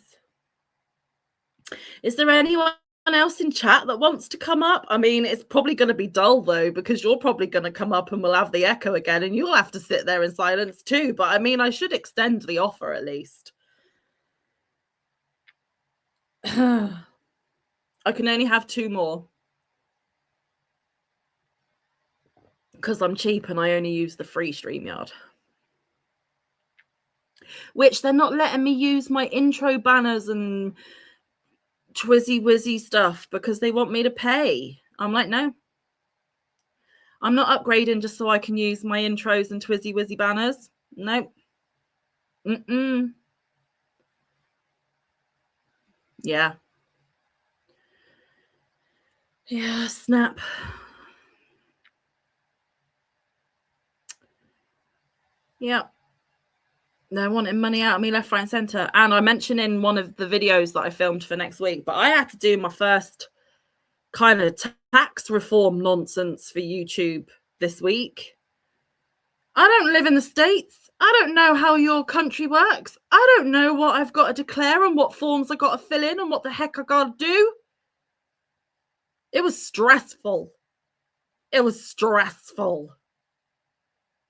Is there anyone else in chat that wants to come up? I mean, it's probably going to be dull, though, because you're probably going to come up and we'll have the echo again, and you'll have to sit there in silence, too. But, I mean, I should extend the offer, at least. I can only have 2 more. Because I'm cheap and I only use the free StreamYard. Which they're not letting me use my intro banners and twizzy wizzy stuff because they want me to pay. I'm like, no. I'm not upgrading just so I can use my intros and twizzy wizzy banners. Nope. Mm-mm. Yeah. Yeah, snap. Yeah. They're wanting money out of me left, right, and centre. And I mentioned in one of the videos that I filmed for next week, but I had to do my first kind of tax reform nonsense for YouTube this week. I don't live in the States. I don't know how your country works. I don't know what I've got to declare and what forms I got to fill in and what the heck I got to do. It was stressful. It was stressful.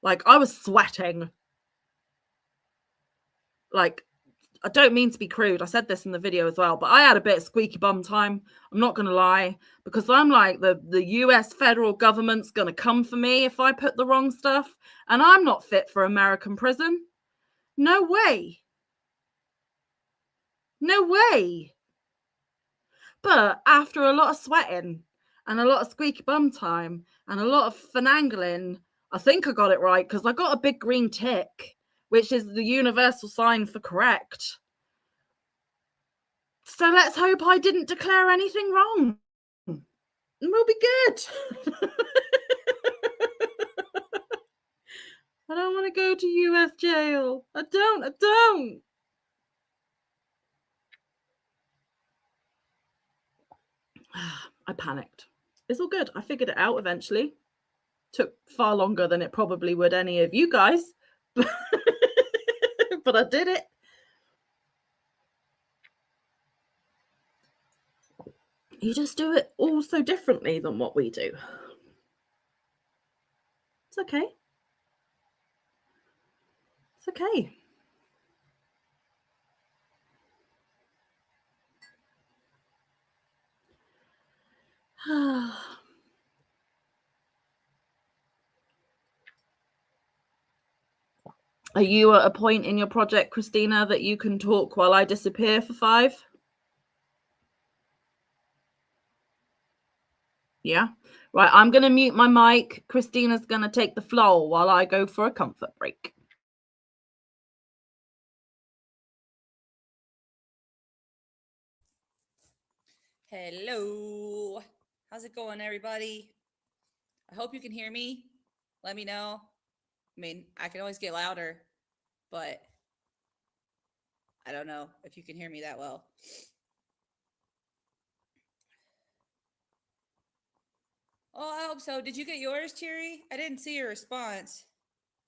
Like, I was sweating. Like, I don't mean to be crude. I said this in the video as well, but I had a bit of squeaky bum time. I'm not going to lie, because I'm like, the US federal government's going to come for me if I put the wrong stuff, and I'm not fit for American prison. No way. No way. But after a lot of sweating and a lot of squeaky bum time and a lot of finagling, I think I got it right, because I got a big green tick, which is the universal sign for correct. So let's hope I didn't declare anything wrong. And we'll be good. I don't want to go to US jail. I don't. I panicked. It's all good. I figured it out eventually. Took far longer than it probably would any of you guys. But I did it. You just do it all so differently than what we do. It's okay. It's okay. Are you at a point in your project, Christina, that you can talk while I disappear for 5? Yeah. Right, I'm going to mute my mic. Christina's going to take the floor while I go for a comfort break. Hello. How's it going, everybody? I hope you can hear me. Let me know. I mean, I can always get louder, but I don't know if you can hear me that well. Oh, I hope so. Did you get yours, Cherry? I didn't see your response.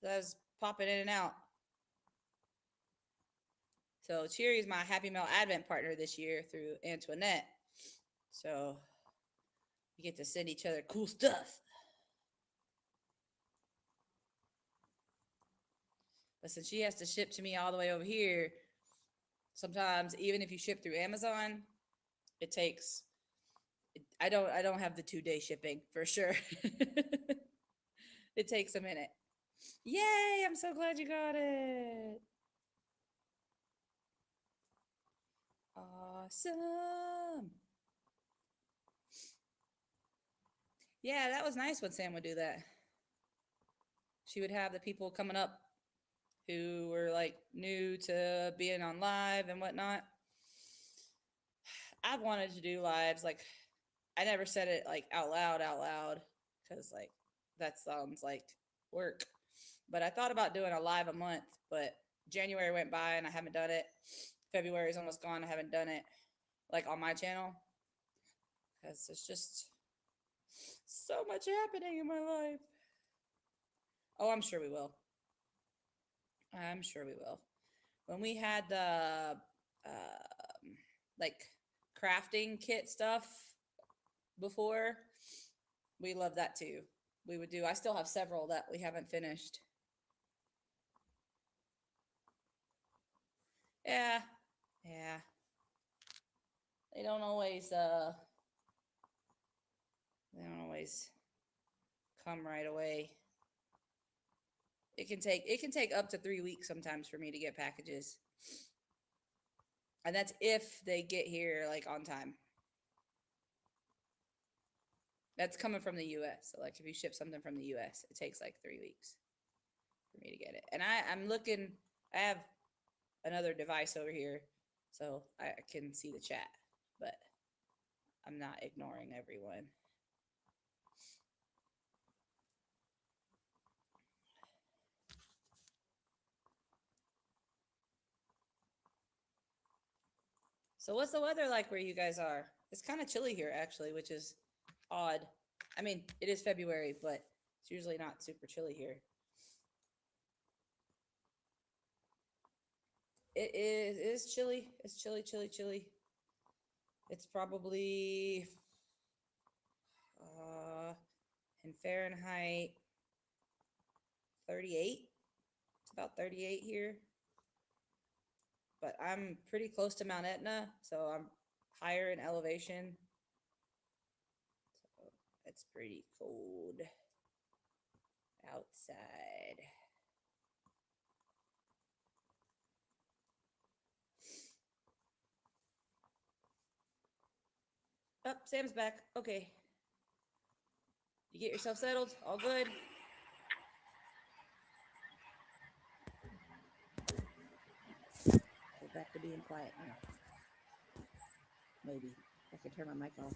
I was popping in and out. So Cherry is my Happy Mail Advent partner this year through Antoinette. So we get to send each other cool stuff. But since she has to ship to me all the way over here, sometimes even if you ship through Amazon, it takes I don't have the 2-day shipping for sure. It takes a minute. Yay, I'm so glad you got it. Awesome. Yeah, that was nice when Sam would do that. She would have the people coming up who were like new to being on live and whatnot. I've wanted to do lives. Like, I never said it like out loud because like that sounds like work. But I thought about doing a live a month, but January went by and I haven't done it. February is almost gone. I haven't done it like on my channel because there's just so much happening in my life. Oh, I'm sure we will. I'm sure we will. When we had the like crafting kit stuff before, we love that too. We would do, I still have several that we haven't finished. Yeah. They don't always come right away. It can take up to 3 weeks sometimes for me to get packages. And that's if they get here like on time. That's coming from the US. So like if you ship something from the US, it takes like 3 weeks for me to get it. And I'm looking, I have another device over here so I can see the chat, but I'm not ignoring everyone. So what's the weather like where you guys are? It's kind of chilly here actually, which is odd. I mean, it is February, but it's usually not super chilly here. It is chilly. It's chilly. It's probably in Fahrenheit 38. It's about 38 here. but I'm pretty close to Mount Etna, so I'm higher in elevation. So it's pretty cold outside. Oh, Sam's back. Okay. You get yourself settled? All good? Go back to being quiet now. Maybe. I can turn my mic off.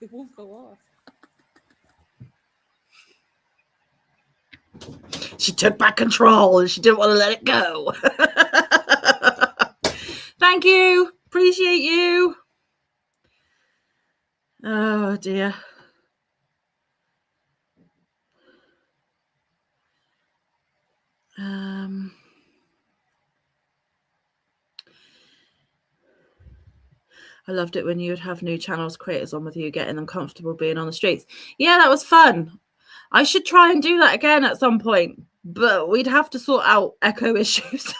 It won't go off. She took back control and she didn't want to let it go. Thank you. Appreciate you. Oh dear. I loved it when you would have new channels creators on with you, getting them comfortable being on the streets. Yeah, that was fun. I should try and do that again at some point, but we'd have to sort out echo issues.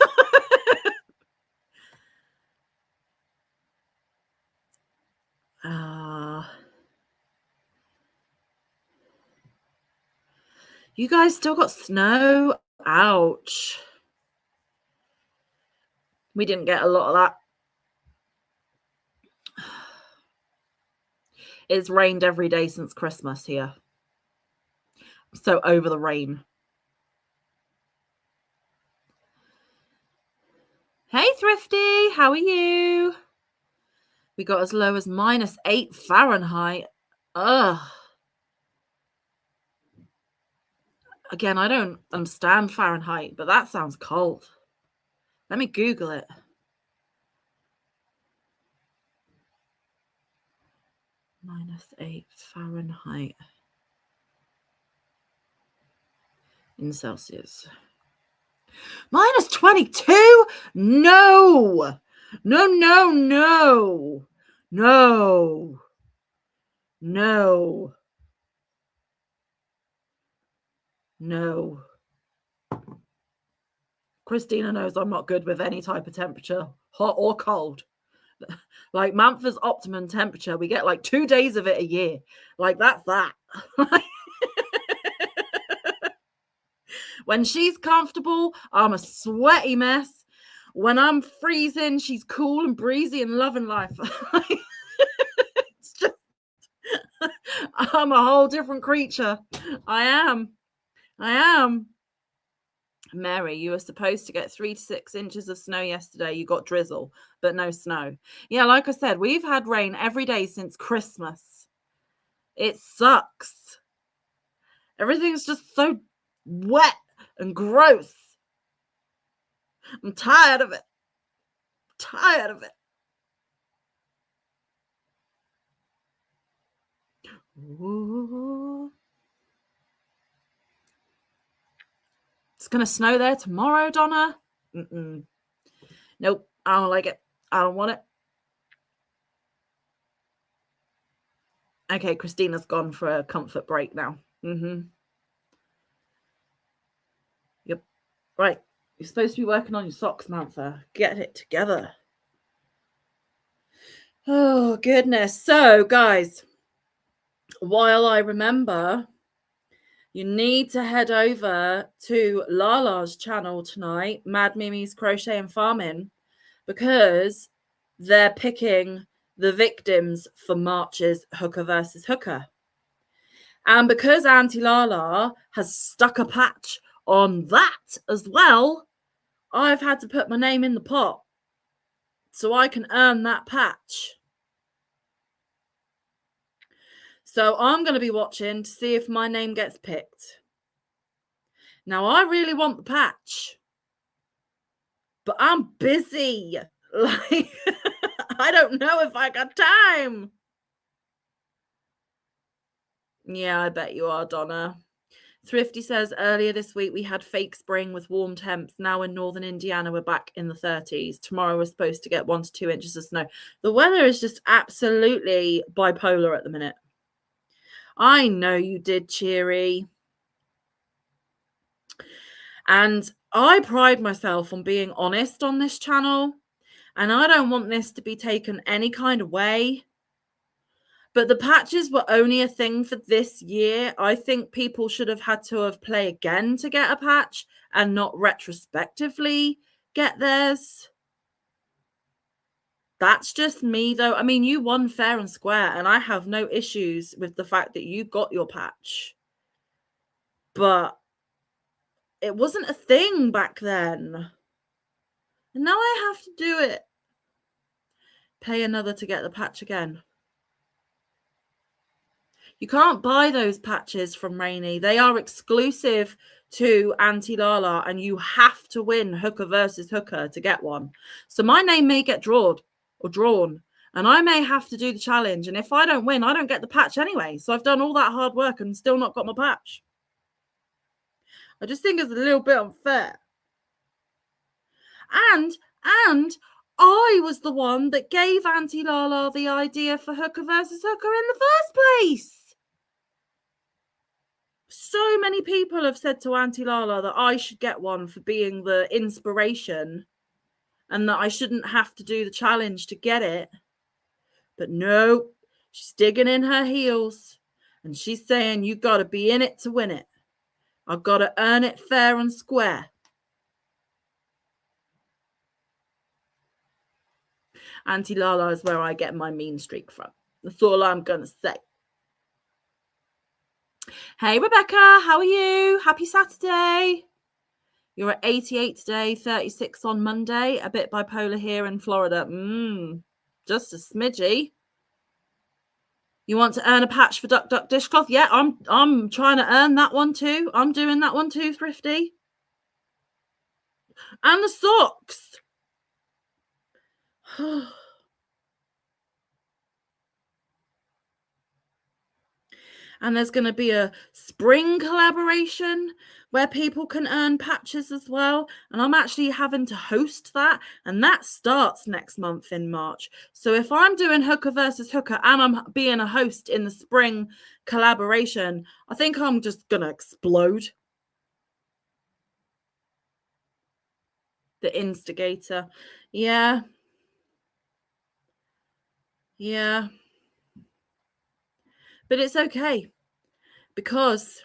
You guys still got snow? Ouch. We didn't get a lot of that. It's rained every day since Christmas here. So over the rain. Hey, Thrifty, how are you? We got as low as -8 Fahrenheit. Ugh. Again, I don't understand Fahrenheit, but that sounds cold. Let me Google it. -8 Fahrenheit in Celsius. -22? No. No, no, no. No. No. No. Christina knows I'm not good with any type of temperature, hot or cold. Like Mantha's optimum temperature, we get like 2 days of it a year. Like that's that. When she's comfortable, I'm a sweaty mess. When I'm freezing, she's cool and breezy and loving life. It's just, I'm a whole different creature. I am. Mary, you were supposed to get 3 to 6 inches of snow yesterday. You got drizzle, but no snow. Yeah, like I said, we've had rain every day since Christmas. It sucks. Everything's just so wet and gross. I'm tired of it. Ooh. It's going to snow there tomorrow, Donna. Nope, I don't like it. I don't want it. Okay, Christina's gone for a comfort break now. Yep. Right. You're supposed to be working on your socks, Mantha. Get it together. Oh, goodness. So, guys, while I remember, you need to head over to Lala's channel tonight, Mad Mimi's Crochet and Farming, because they're picking the victims for March's Hooker versus Hooker. And because Auntie Lala has stuck a patch on that as well, I've had to put my name in the pot so I can earn that patch. So I'm going to be watching to see if my name gets picked. Now, I really want the patch, but I'm busy. Like, I don't know if I got time. Yeah, I bet you are, Donna. Thrifty says, earlier this week we had fake spring with warm temps. Now in northern Indiana, we're back in the 30s. Tomorrow we're supposed to get 1 to 2 inches of snow. The weather is just absolutely bipolar at the minute. I know you did, Cheery. And I pride myself on being honest on this channel, and I don't want this to be taken any kind of way. But the patches were only a thing for this year. I think people should have had to have play again to get a patch and not retrospectively get theirs. That's just me, though. I mean, you won fair and square, and I have no issues with the fact that you got your patch. But it wasn't a thing back then. And now I have to do it. Pay another to get the patch again. You can't buy those patches from Rainy. They are exclusive to Auntie Lala, and you have to win Hooker versus Hooker to get one. So my name may get drawn, and I may have to do the challenge. And if I don't win, I don't get the patch anyway. So I've done all that hard work and still not got my patch. I just think it's a little bit unfair. And I was the one that gave Auntie Lala the idea for Hooker versus Hooker in the first place. So many people have said to Auntie Lala that I should get one for being the inspiration and that I shouldn't have to do the challenge to get it. But no, she's digging in her heels and she's saying, you got to be in it to win it. I've got to earn it fair and square. Auntie Lala is where I get my mean streak from. That's all I'm going to say. Hey, Rebecca, how are you? Happy Saturday. You're at 88 today, 36 on Monday. A bit bipolar here in Florida. Just a smidgy. You want to earn a patch for Duck Duck Dishcloth? Yeah, I'm trying to earn that one too. I'm doing that one too, Thrifty. And the socks. And there's going to be a spring collaboration where people can earn patches as well. And I'm actually having to host that. And that starts next month in March. So if I'm doing Hooker versus Hooker and I'm being a host in the spring collaboration, I think I'm just going to explode. The instigator. Yeah. Yeah. But it's okay, because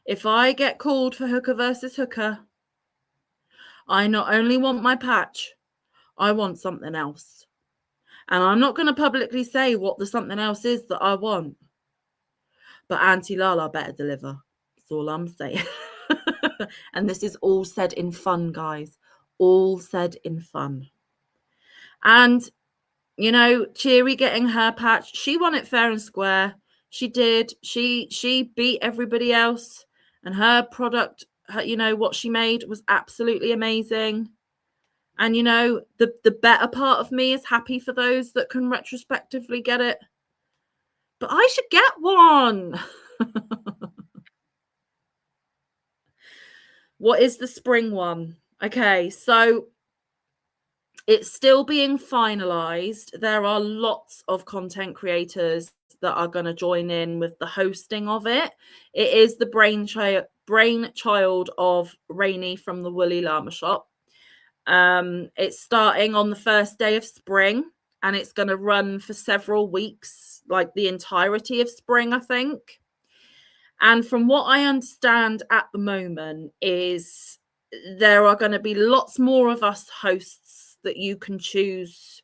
if I get called for Hooker versus Hooker, I not only want my patch, I want something else. And I'm not going to publicly say what the something else is that I want. But Auntie Lala better deliver. That's all I'm saying. And this is all said in fun, guys. All said in fun. And you know, Cheery getting her patch. She won it fair and square. She did. She beat everybody else. And her product, you know, what she made was absolutely amazing. And, you know, the better part of me is happy for those that can retrospectively get it. But I should get one. What is the spring one? Okay, so it's still being finalized. There are lots of content creators that are going to join in with the hosting of it. It is the brainchild of Rainy from the Woolly Llama Shop. It's starting on the first day of spring, and it's going to run for several weeks, like the entirety of spring, I think. And from what I understand at the moment is there are going to be lots more of us hosts that you can choose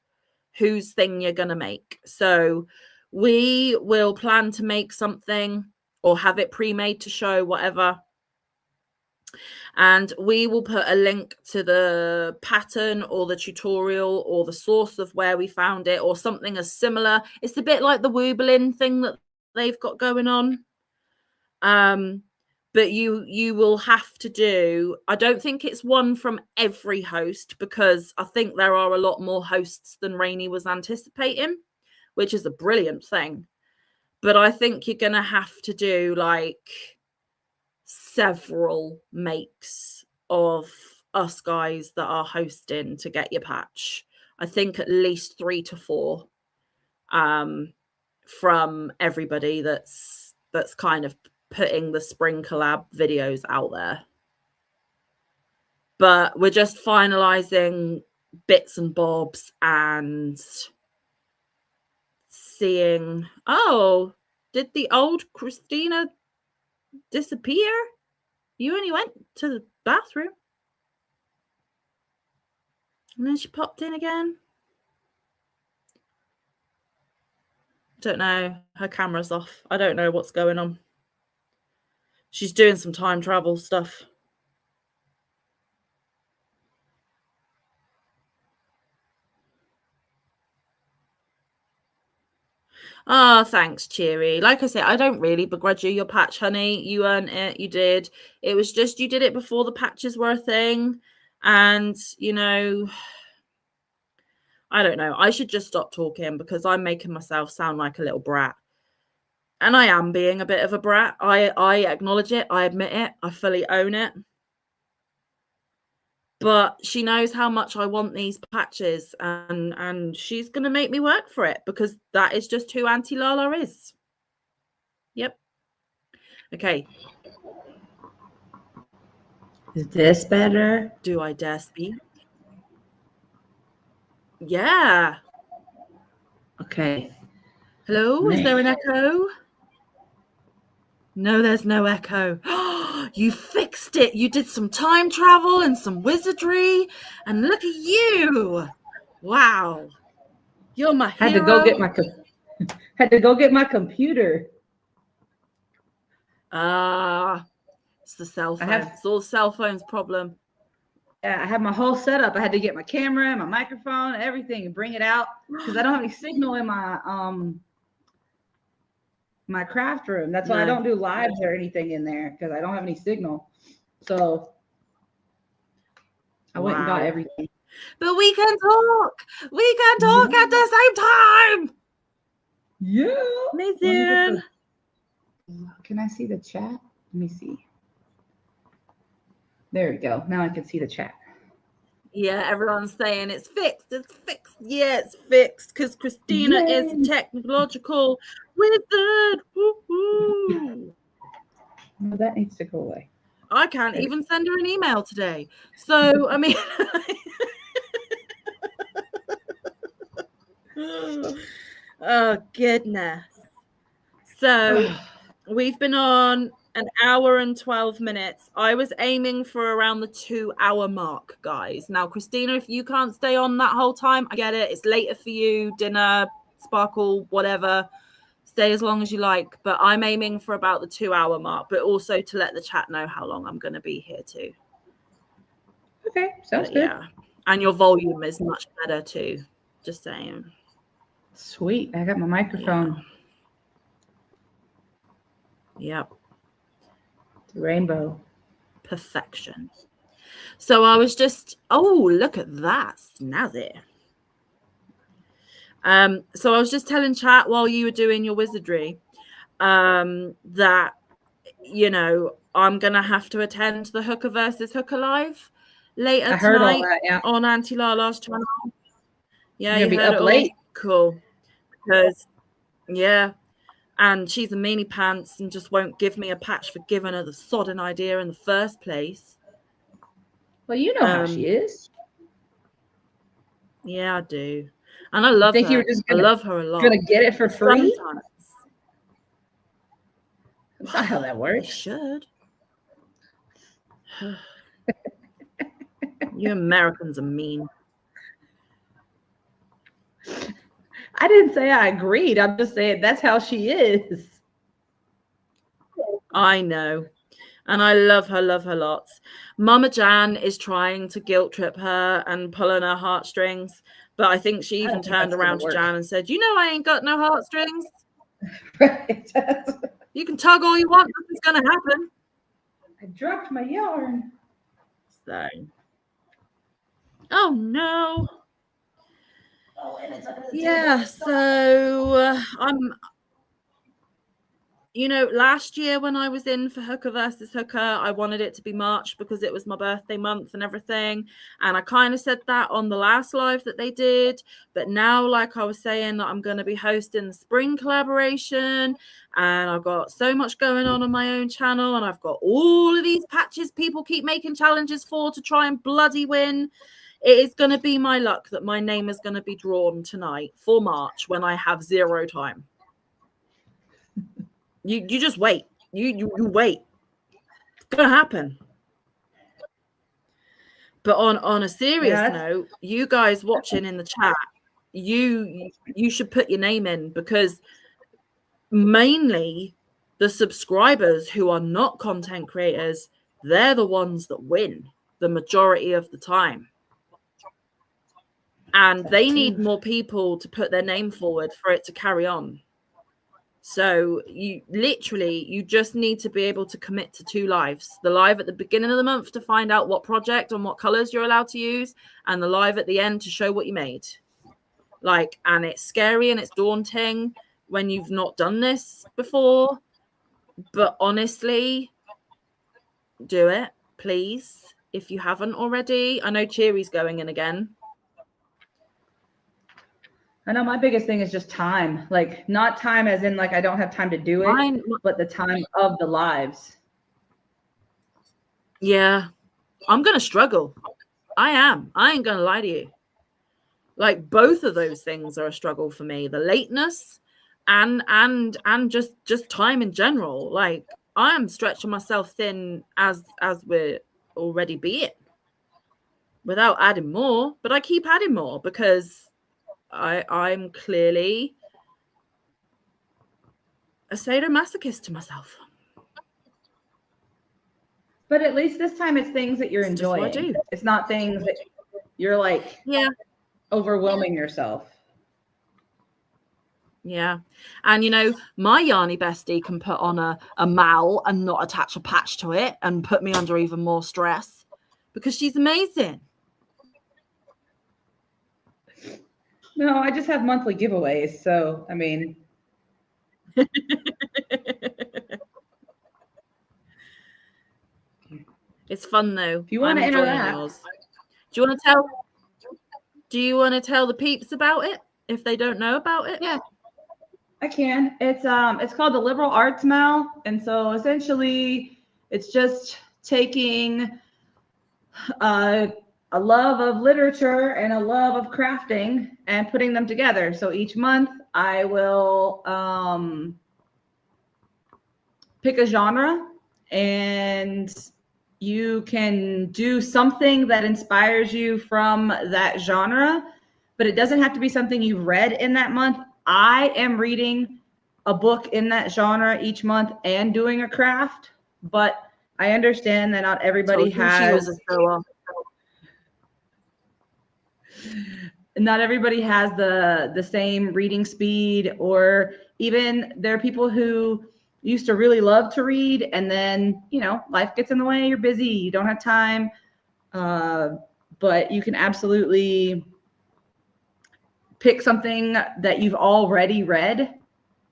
whose thing you're going to make. So we will plan to make something or have it pre-made to show, whatever. And we will put a link to the pattern or the tutorial or the source of where we found it or something as similar. It's a bit like the Wooblin thing that they've got going on. But you will have to do, I don't think it's one from every host, because I think there are a lot more hosts than Rainy was anticipating, which is a brilliant thing. But I think you're going to have to do like several makes of us guys that are hosting to get your patch. I think at least 3 to 4 from everybody that's kind of putting the spring collab videos out there. but we're just finalizing bits and bobs and seeing, oh, did the old Christina disappear? You only went to the bathroom. And then she popped in again. Don't know. Her camera's off. I don't know what's going on. She's doing some time travel stuff. Oh, thanks, Cheery. Like I said, I don't really begrudge you your patch, honey. You earned it. You did. It was just you did it before the patches were a thing. And, you know, I don't know. I should just stop talking because I'm making myself sound like a little brat. And I am being a bit of a brat. I acknowledge it. I admit it. I fully own it. But she knows how much I want these patches, and she's going to make me work for it because that is just who Auntie Lala is. Yep. Okay. Is this better? Do I dare speak? Yeah. Okay. Hello? Is there an echo? No, there's no echo. You fixed it. You did some time travel and some wizardry. And look at you. Wow. You're my hero. Had to go get my computer. It's the cell phone. It's all the cell phone's problem. Yeah, I had my whole setup. I had to get my camera and my microphone and everything and bring it out because I don't have any signal in my my craft room. That's why I don't do lives or anything in there because I don't have any signal. So I went and got everything. But we can talk. We can talk at the same time. Yeah. Amazing. Can I see the chat? Let me see. There we go. Now I can see the chat. Yeah, everyone's saying it's fixed. It's fixed. Yeah, it's fixed because Christina is a technological wizard. Woo-hoo. No, that needs to go away. I can't even send her an email today. So, I mean, oh, goodness. So, we've been on an hour and 12 minutes. I was aiming for around the 2-hour mark, guys. Now, Christina, if you can't stay on that whole time, I get it. It's later for you, dinner, sparkle, whatever. Stay as long as you like. But I'm aiming for about the 2-hour mark, but also to let the chat know how long I'm going to be here too. Okay, sounds good. Yeah. And your volume is much better too. Just saying. Sweet. I got my microphone. Yep. Rainbow. Perfection. So I was just, oh, look at that. Snazzy. So I was just telling chat while you were doing your wizardry that, you know, I'm going to have to attend the Hooker versus Hooker live later tonight on Auntie Lala's channel. Yeah, you heard it late. Cool. Because, yeah. And she's a meanie pants and just won't give me a patch for giving her the sodden idea in the first place. Well, you know how she is. Yeah, I do. And I love her. I love her a lot. Gonna get it for free? Sometimes. That's not how that works. You should. You Americans are mean. I didn't say I agreed. I'm just saying that's how she is. I know. And I love her lots. Mama Jan is trying to guilt trip her and pull on her heartstrings. But I think she even turned around to Jan and said, you know, I ain't got no heartstrings. Right. You can tug all you want. Nothing's going to happen. I dropped my yarn. So. Oh, no. Yeah, so you know, last year when I was in for Hooker versus Hooker, I wanted it to be March because it was my birthday month and everything. And I kind of said that on the last live that they did. But now, like I was saying, that I'm going to be hosting the spring collaboration. And I've got so much going on my own channel. And I've got all of these patches people keep making challenges for to try and bloody win. It is going to be my luck that my name is going to be drawn tonight for March when I have 0 time. You just wait. You wait. It's gonna happen. But on a serious note, you guys watching in the chat, you should put your name in, because mainly the subscribers who are not content creators, they're the ones that win the majority of the time. And they need more people to put their name forward for it to carry on. So you just need to be able to commit to 2 lives. The live at the beginning of the month to find out what project and what colors you're allowed to use, and the live at the end to show what you made. Like, and it's scary and it's daunting when you've not done this before. But honestly, do it, please, if you haven't already. I know Cheery's going in again. I know my biggest thing is just time, like not time as in like I don't have time to do it, but the time of the lives. Yeah, I'm going to struggle. I am. I ain't going to lie to you. Like, both of those things are a struggle for me. The lateness and just time in general. Like, I am stretching myself thin as we're already being without adding more, but I keep adding more because I'm clearly a sadomasochist to myself. But at least this time it's things that you're enjoying. It's not things that you're like overwhelming yourself. Yeah. And, you know, my Yarny bestie can put on a mal and not attach a patch to it and put me under even more stress because she's amazing. No, I just have monthly giveaways. So, I mean. It's fun, though. If you want to interact. Do you want to tell the peeps about it if they don't know about it? Yeah, I can. It's called the Liberal Arts Mal. And so essentially it's just taking a love of literature and a love of crafting and putting them together. So each month I will pick a genre, and you can do something that inspires you from that genre, but it doesn't have to be something you've read in that month. I am reading a book in that genre each month and doing a craft, but I understand that not everybody has the same reading speed, or even there are people who used to really love to read and then, you know, life gets in the way, you're busy, you don't have time, but you can absolutely pick something that you've already read.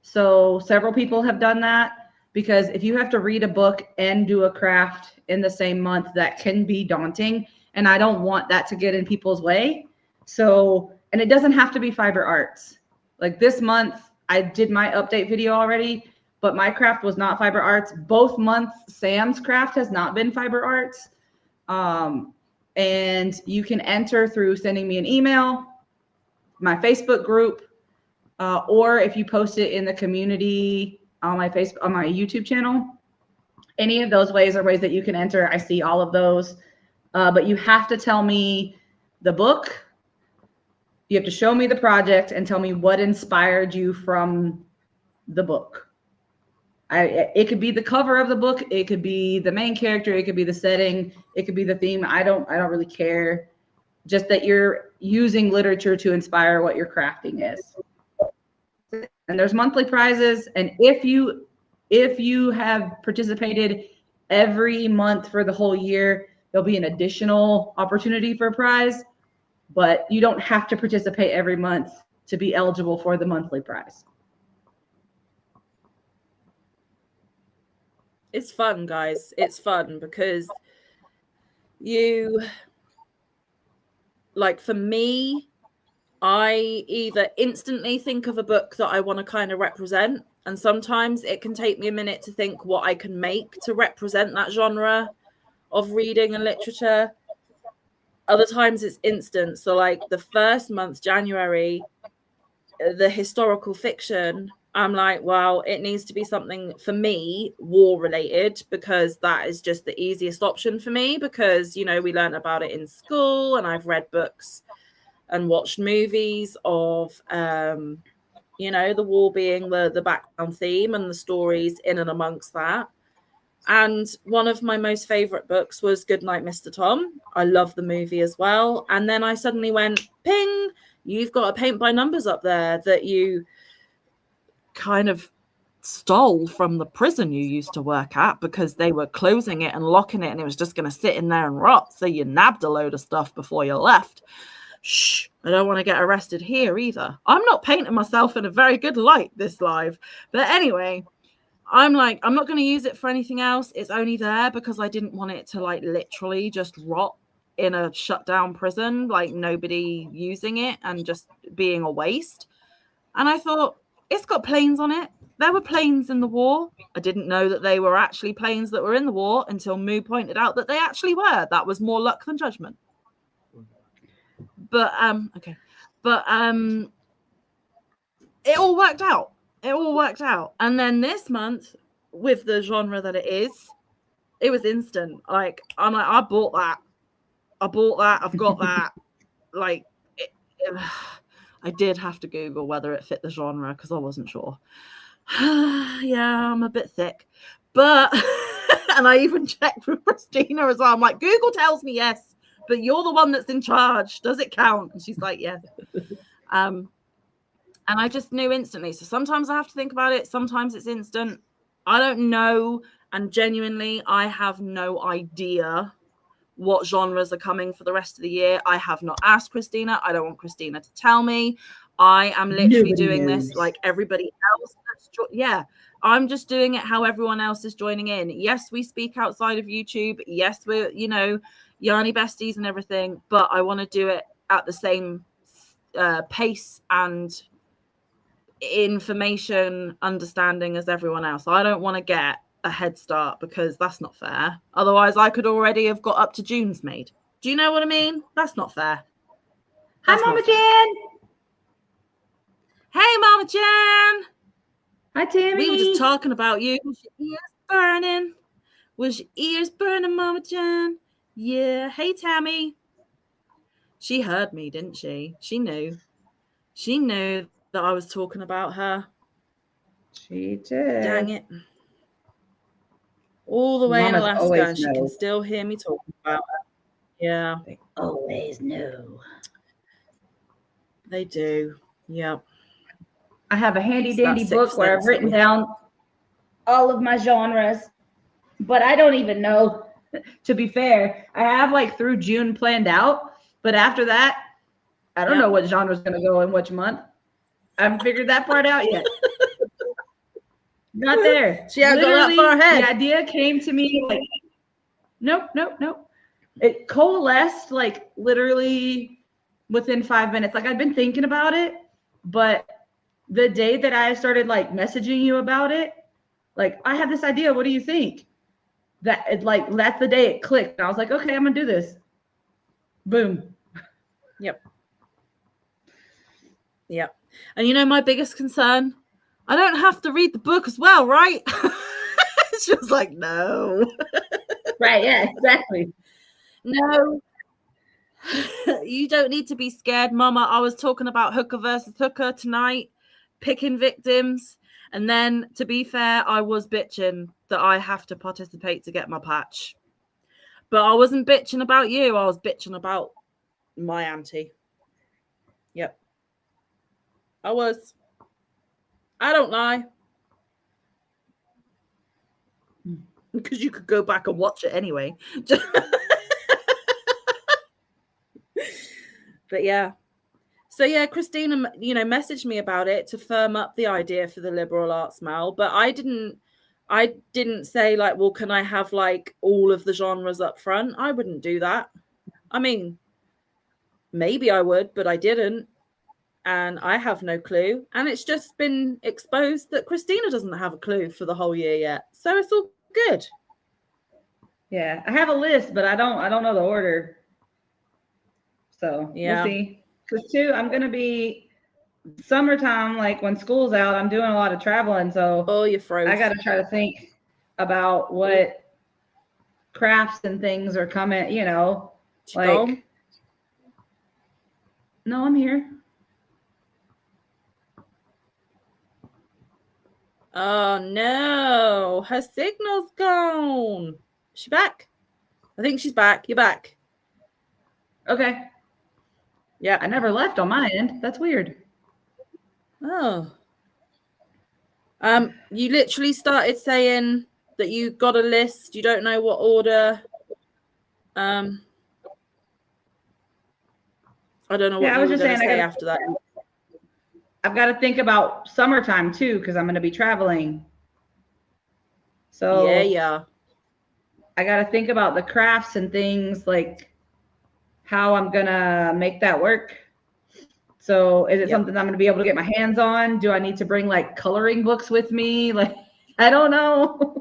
So several people have done that, because if you have to read a book and do a craft in the same month, that can be daunting, and I don't want that to get in people's way. So, and it doesn't have to be fiber arts. Like this month, I did my update video already, but my craft was not fiber arts. Both months, Sam's craft has not been fiber arts. And you can enter through sending me an email, my Facebook group, or if you post it in the community on my YouTube channel. Any of those ways are ways that you can enter. I see all of those, but you have to tell me the book. You have to show me the project and tell me what inspired you from the book. It could be the cover of the book. It could be the main character. It could be the setting. It could be the theme. I don't really care. Just that you're using literature to inspire what your crafting is. And there's monthly prizes. And if you have participated every month for the whole year, there'll be an additional opportunity for a prize. But you don't have to participate every month to be eligible for the monthly prize. It's fun, guys. It's fun because you, like, for me, I either instantly think of a book that I want to kind of represent, and sometimes it can take me a minute to think what I can make to represent that genre of reading and literature. Other times it's instant. So like the first month, January, the historical fiction, I'm like, well, it needs to be something for me war related, because that is just the easiest option for me, because, you know, we learned about it in school and I've read books and watched movies of, you know, the war being the background theme and the stories in and amongst that. And one of my most favorite books was Goodnight, Mr. Tom. I love the movie as well. And then I suddenly went, ping, you've got a Paint by Numbers up there that you kind of stole from the prison you used to work at, because they were closing it and locking it and it was just going to sit in there and rot. So you nabbed a load of stuff before you left. Shh, I don't want to get arrested here either. I'm not painting myself in a very good light this live. But anyway, I'm like, I'm not going to use it for anything else. It's only there because I didn't want it to like literally just rot in a shut down prison, like nobody using it and just being a waste. And I thought, it's got planes on it. There were planes in the war. I didn't know that they were actually planes that were in the war until Moo pointed out that they actually were. That was more luck than judgment. But okay. But it all worked out. It all worked out. And then this month, with the genre that it is, it was instant. Like, I'm like, I bought that. I've got that. Like, I did have to Google whether it fit the genre because I wasn't sure. Yeah, I'm a bit thick. But, and I even checked with Christina as well. I'm like, Google tells me yes, but you're the one that's in charge. Does it count? And she's like, yes. And I just knew instantly. So sometimes I have to think about it. Sometimes it's instant. I don't know. And genuinely, I have no idea what genres are coming for the rest of the year. I have not asked Christina. I don't want Christina to tell me. I am literally doing this like everybody else. Yeah, I'm just doing it how everyone else is joining in. Yes, we speak outside of YouTube. Yes, we're, you know, Yarny besties and everything. But I want to do it at the same pace and information understanding as everyone else. I don't want to get a head start because that's not fair. Otherwise I could already have got up to June's Maid. Do you know what I mean? That's not fair. Hi, Mama Jan. Hey, Mama Jan. Hi, Tammy. We were just talking about you. Was your ears burning? Was your ears burning, Mama Jan? Yeah. Hey, Tammy. She heard me, didn't she? She knew. She knew that I was talking about her. She did. Dang it. All the way Mamas in Alaska, always and she know. can still hear me talking about her. Yeah. They always know. They do. Yep. I have a handy It's that dandy book sixth where sense I've that written we down all of my genres, but I don't even know, to be fair. I have like through June planned out, but after that, I don't know what genre is going to go in which month. I haven't figured that part out yet. Not there. She hasn't got that far ahead. The idea came to me like, nope. It coalesced like literally within 5 minutes. Like I'd been thinking about it, but the day that I started like messaging you about it, like I have this idea. What do you think? That's the day it clicked. And I was like, okay, I'm gonna do this. Boom. Yep. And you know my biggest concern? I don't have to read the book as well, right? She was like, no. Right, yeah, exactly. No. You don't need to be scared, Mama. I was talking about Hooker versus Hooker tonight, picking victims. And then, to be fair, I was bitching that I have to participate to get my patch. But I wasn't bitching about you. I was bitching about my auntie. Yep. I was. I don't lie. Because you could go back and watch it anyway. But yeah. So yeah, Christina, you know, messaged me about it to firm up the idea for the liberal arts mal, but I didn't I didn't say like, well, can I have like all of the genres up front? I wouldn't do that. I mean, maybe I would, but I didn't. And I have no clue. And it's just been exposed that Christina doesn't have a clue for the whole year yet. So it's all good. Yeah, I have a list, but I don't know the order. So Yeah. we'll see. Because too, I'm gonna be summertime, like when school's out, I'm doing a lot of traveling. So Oh, you're frozen. I gotta try to think about what crafts and things are coming, you know. She Like gone? no, I'm here. Oh no, her signal's gone. Is she back? I think she's back. You're back. Okay. Yeah. I never left on my end. That's weird. Oh. You literally started saying that you got a list, you don't know what order. I don't know what Yeah, I you was were just going to saying, say after that. I've got to think about summertime too, because I'm going to be traveling. So Yeah. I got to think about the crafts and things, like how I'm going to make that work. So is it Yep. something I'm going to be able to get my hands on? Do I need to bring like coloring books with me? Like, I don't know.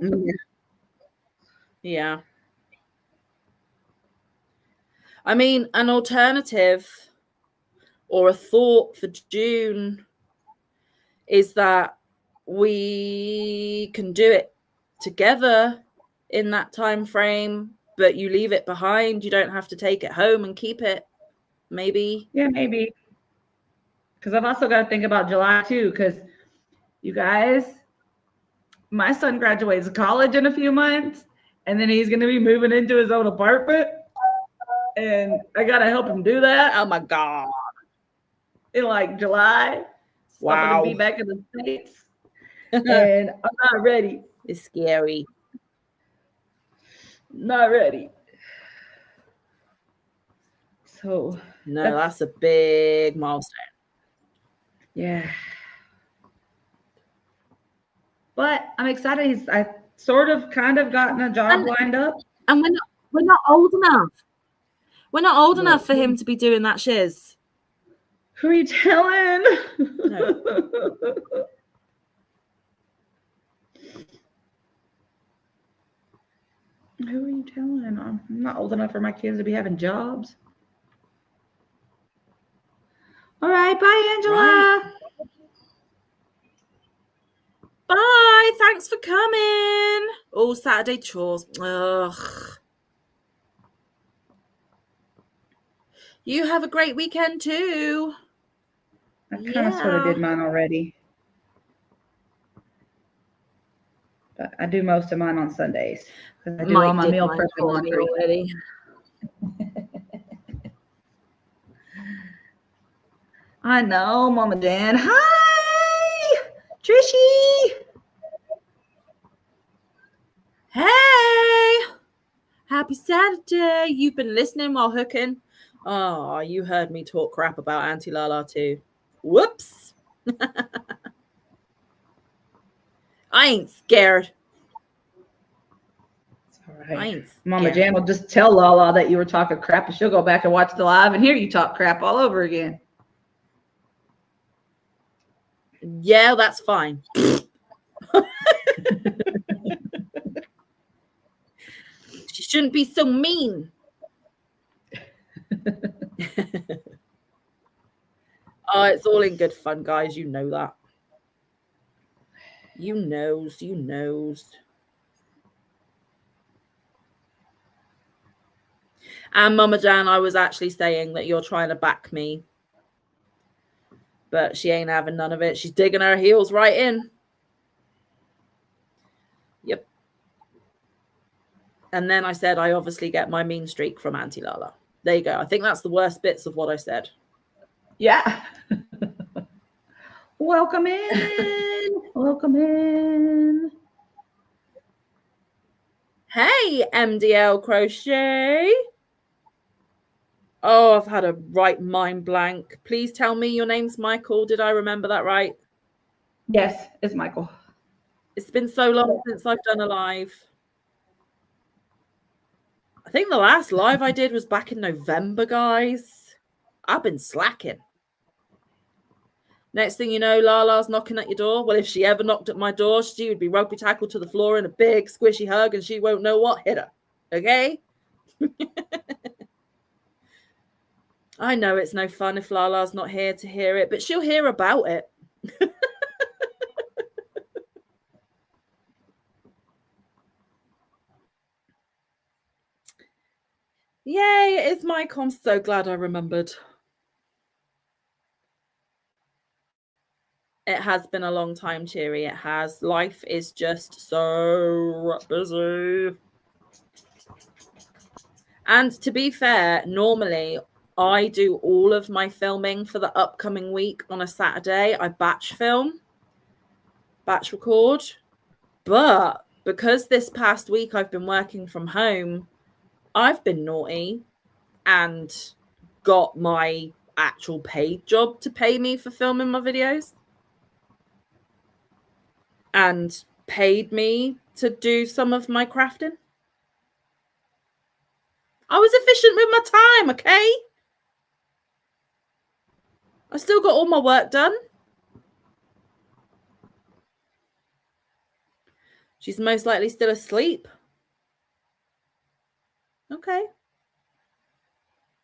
Yeah. I mean, an alternative or a thought for June is that we can do it together in that time frame, but you leave it behind. You don't have to take it home and keep it. Maybe. Yeah, maybe. Because I've also got to think about July too, because you guys, my son graduates college in a few months, and then he's going to be moving into his own apartment. And I got to help him do that. Oh my God. In like July. So I'm Wow. going to be back in the States. And I'm not ready. It's scary. Not ready. So no, that's a big milestone. Yeah. But I'm excited. I sort of kind of gotten a job lined up. And we're not old enough. We're not old enough for him to be doing that shiz. Who are you telling? No. Who are you telling? I'm not old enough for my kids to be having jobs. All right. Bye, Angela. Right. Bye. Thanks for coming. Oh, Saturday chores. Ugh. You have a great weekend too. I kind of sort of did mine already. But I do most of mine on Sundays. I do all my meal prep and laundry already. I know, Mama Dan. Hi, Trishy. Hey, happy Saturday. You've been listening while hooking. Oh, you heard me talk crap about Auntie Lala too. Whoops. I ain't scared. It's all right. I ain't scared. Mama Jan will just tell Lala that you were talking crap, and she'll go back and watch the live and hear you talk crap all over again. Yeah, that's fine. She shouldn't be so mean. Oh, it's all in good fun, guys. You know that. You knows. And Mama Jan, I was actually saying that you're trying to back me. But she ain't having none of it. She's digging her heels right in. Yep. And then I said, I obviously get my mean streak from Auntie Lala. There you go. I think that's the worst bits of what I said. Yeah. Welcome in. Welcome in. Hey, MDL Crochet. Oh, I've had a right mind blank. Please tell me your name's Michael. Did I remember that right? Yes, it's Michael. It's been so long since I've done a live. I think the last live I did was back in November, guys. I've been slacking. Next thing you know, Lala's knocking at your door. Well, if she ever knocked at my door, she would be rugby tackled to the floor in a big squishy hug, and she won't know what hit her. Okay? I know it's no fun if Lala's not here to hear it, but she'll hear about it. Yay, it's Mike. I'm so glad I remembered. It has been a long time, Cheery. It has. Life is just so busy. And to be fair, normally I do all of my filming for the upcoming week on a Saturday. I batch film, batch record. But because this past week I've been working from home, I've been naughty and got my actual paid job to pay me for filming my videos. And paid me to do some of my crafting. I was efficient with my time, okay? I still got all my work done. She's most likely still asleep. Okay.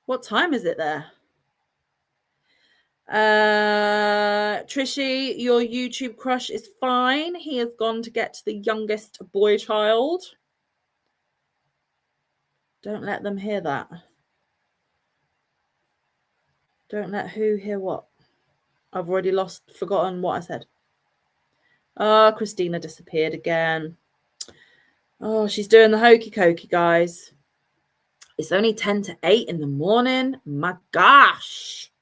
What time is it there? Trishy, your YouTube crush is fine. He has gone to get to the youngest boy child. Don't let them hear that. Don't let who hear what? I've already forgotten what I said. Oh, Christina disappeared again. Oh, she's doing the hokey cokey, guys. It's only 10 to 8 in the morning. My gosh.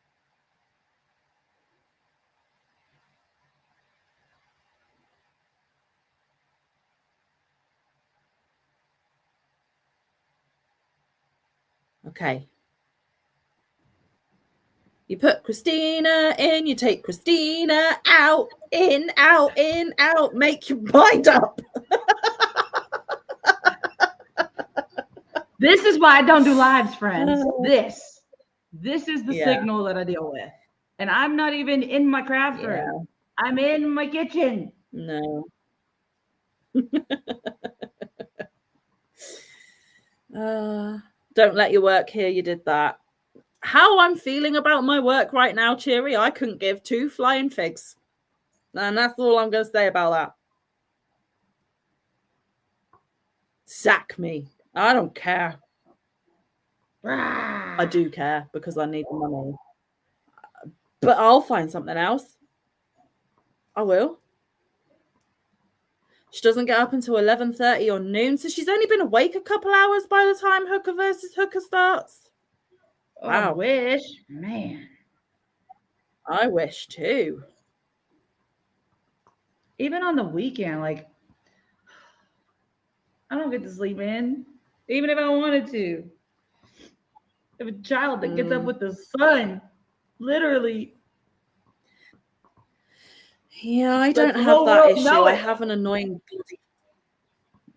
Okay. You put Christina in, you take Christina out, in, out, in, out. Make your mind up. This is why I don't do lives, friends. This is the signal that I deal with. And I'm not even in my craft room. I'm in my kitchen. No. Don't let your work hear you did that. How I'm feeling about my work right now, Cheery, I couldn't give two flying figs. And that's all I'm going to say about that. Sack me. I don't care. I do care because I need the money. But I'll find something else. I will. She doesn't get up until 11:30 or noon, so she's only been awake a couple hours by the time Hooker versus Hooker starts. Wow. I wish. Man. I wish too. Even on the weekend, like, I don't get to sleep in, even if I wanted to. If a child that gets up with the sun, literally. Yeah, I don't have that issue. I have an annoying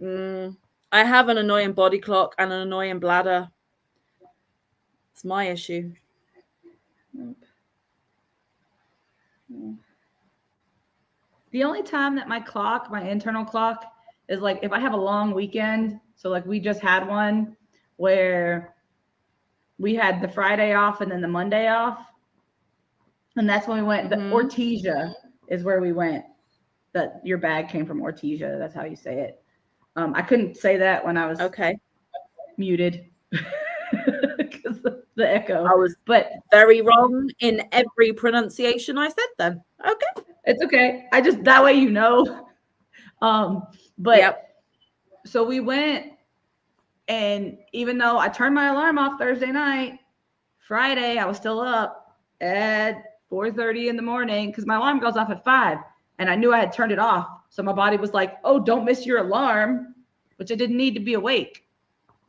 body. I have an annoying body clock and an annoying bladder. It's my issue. The only time that my clock, my internal clock, is like if I have a long weekend. So like we just had one where we had the Friday off and then the Monday off. And that's when we went, the Ortesia is where we went. That your bag came from Ortesia. That's how you say it. I couldn't say that when I was muted because of the echo. I was very wrong in every pronunciation I said then. Okay. It's okay. I just, that way you know. So we went, and even though I turned my alarm off Thursday night, Friday I was still up at 4:30 in the morning because my alarm goes off at 5, and I knew I had turned it off. So my body was like, oh, don't miss your alarm, which I didn't need to be awake.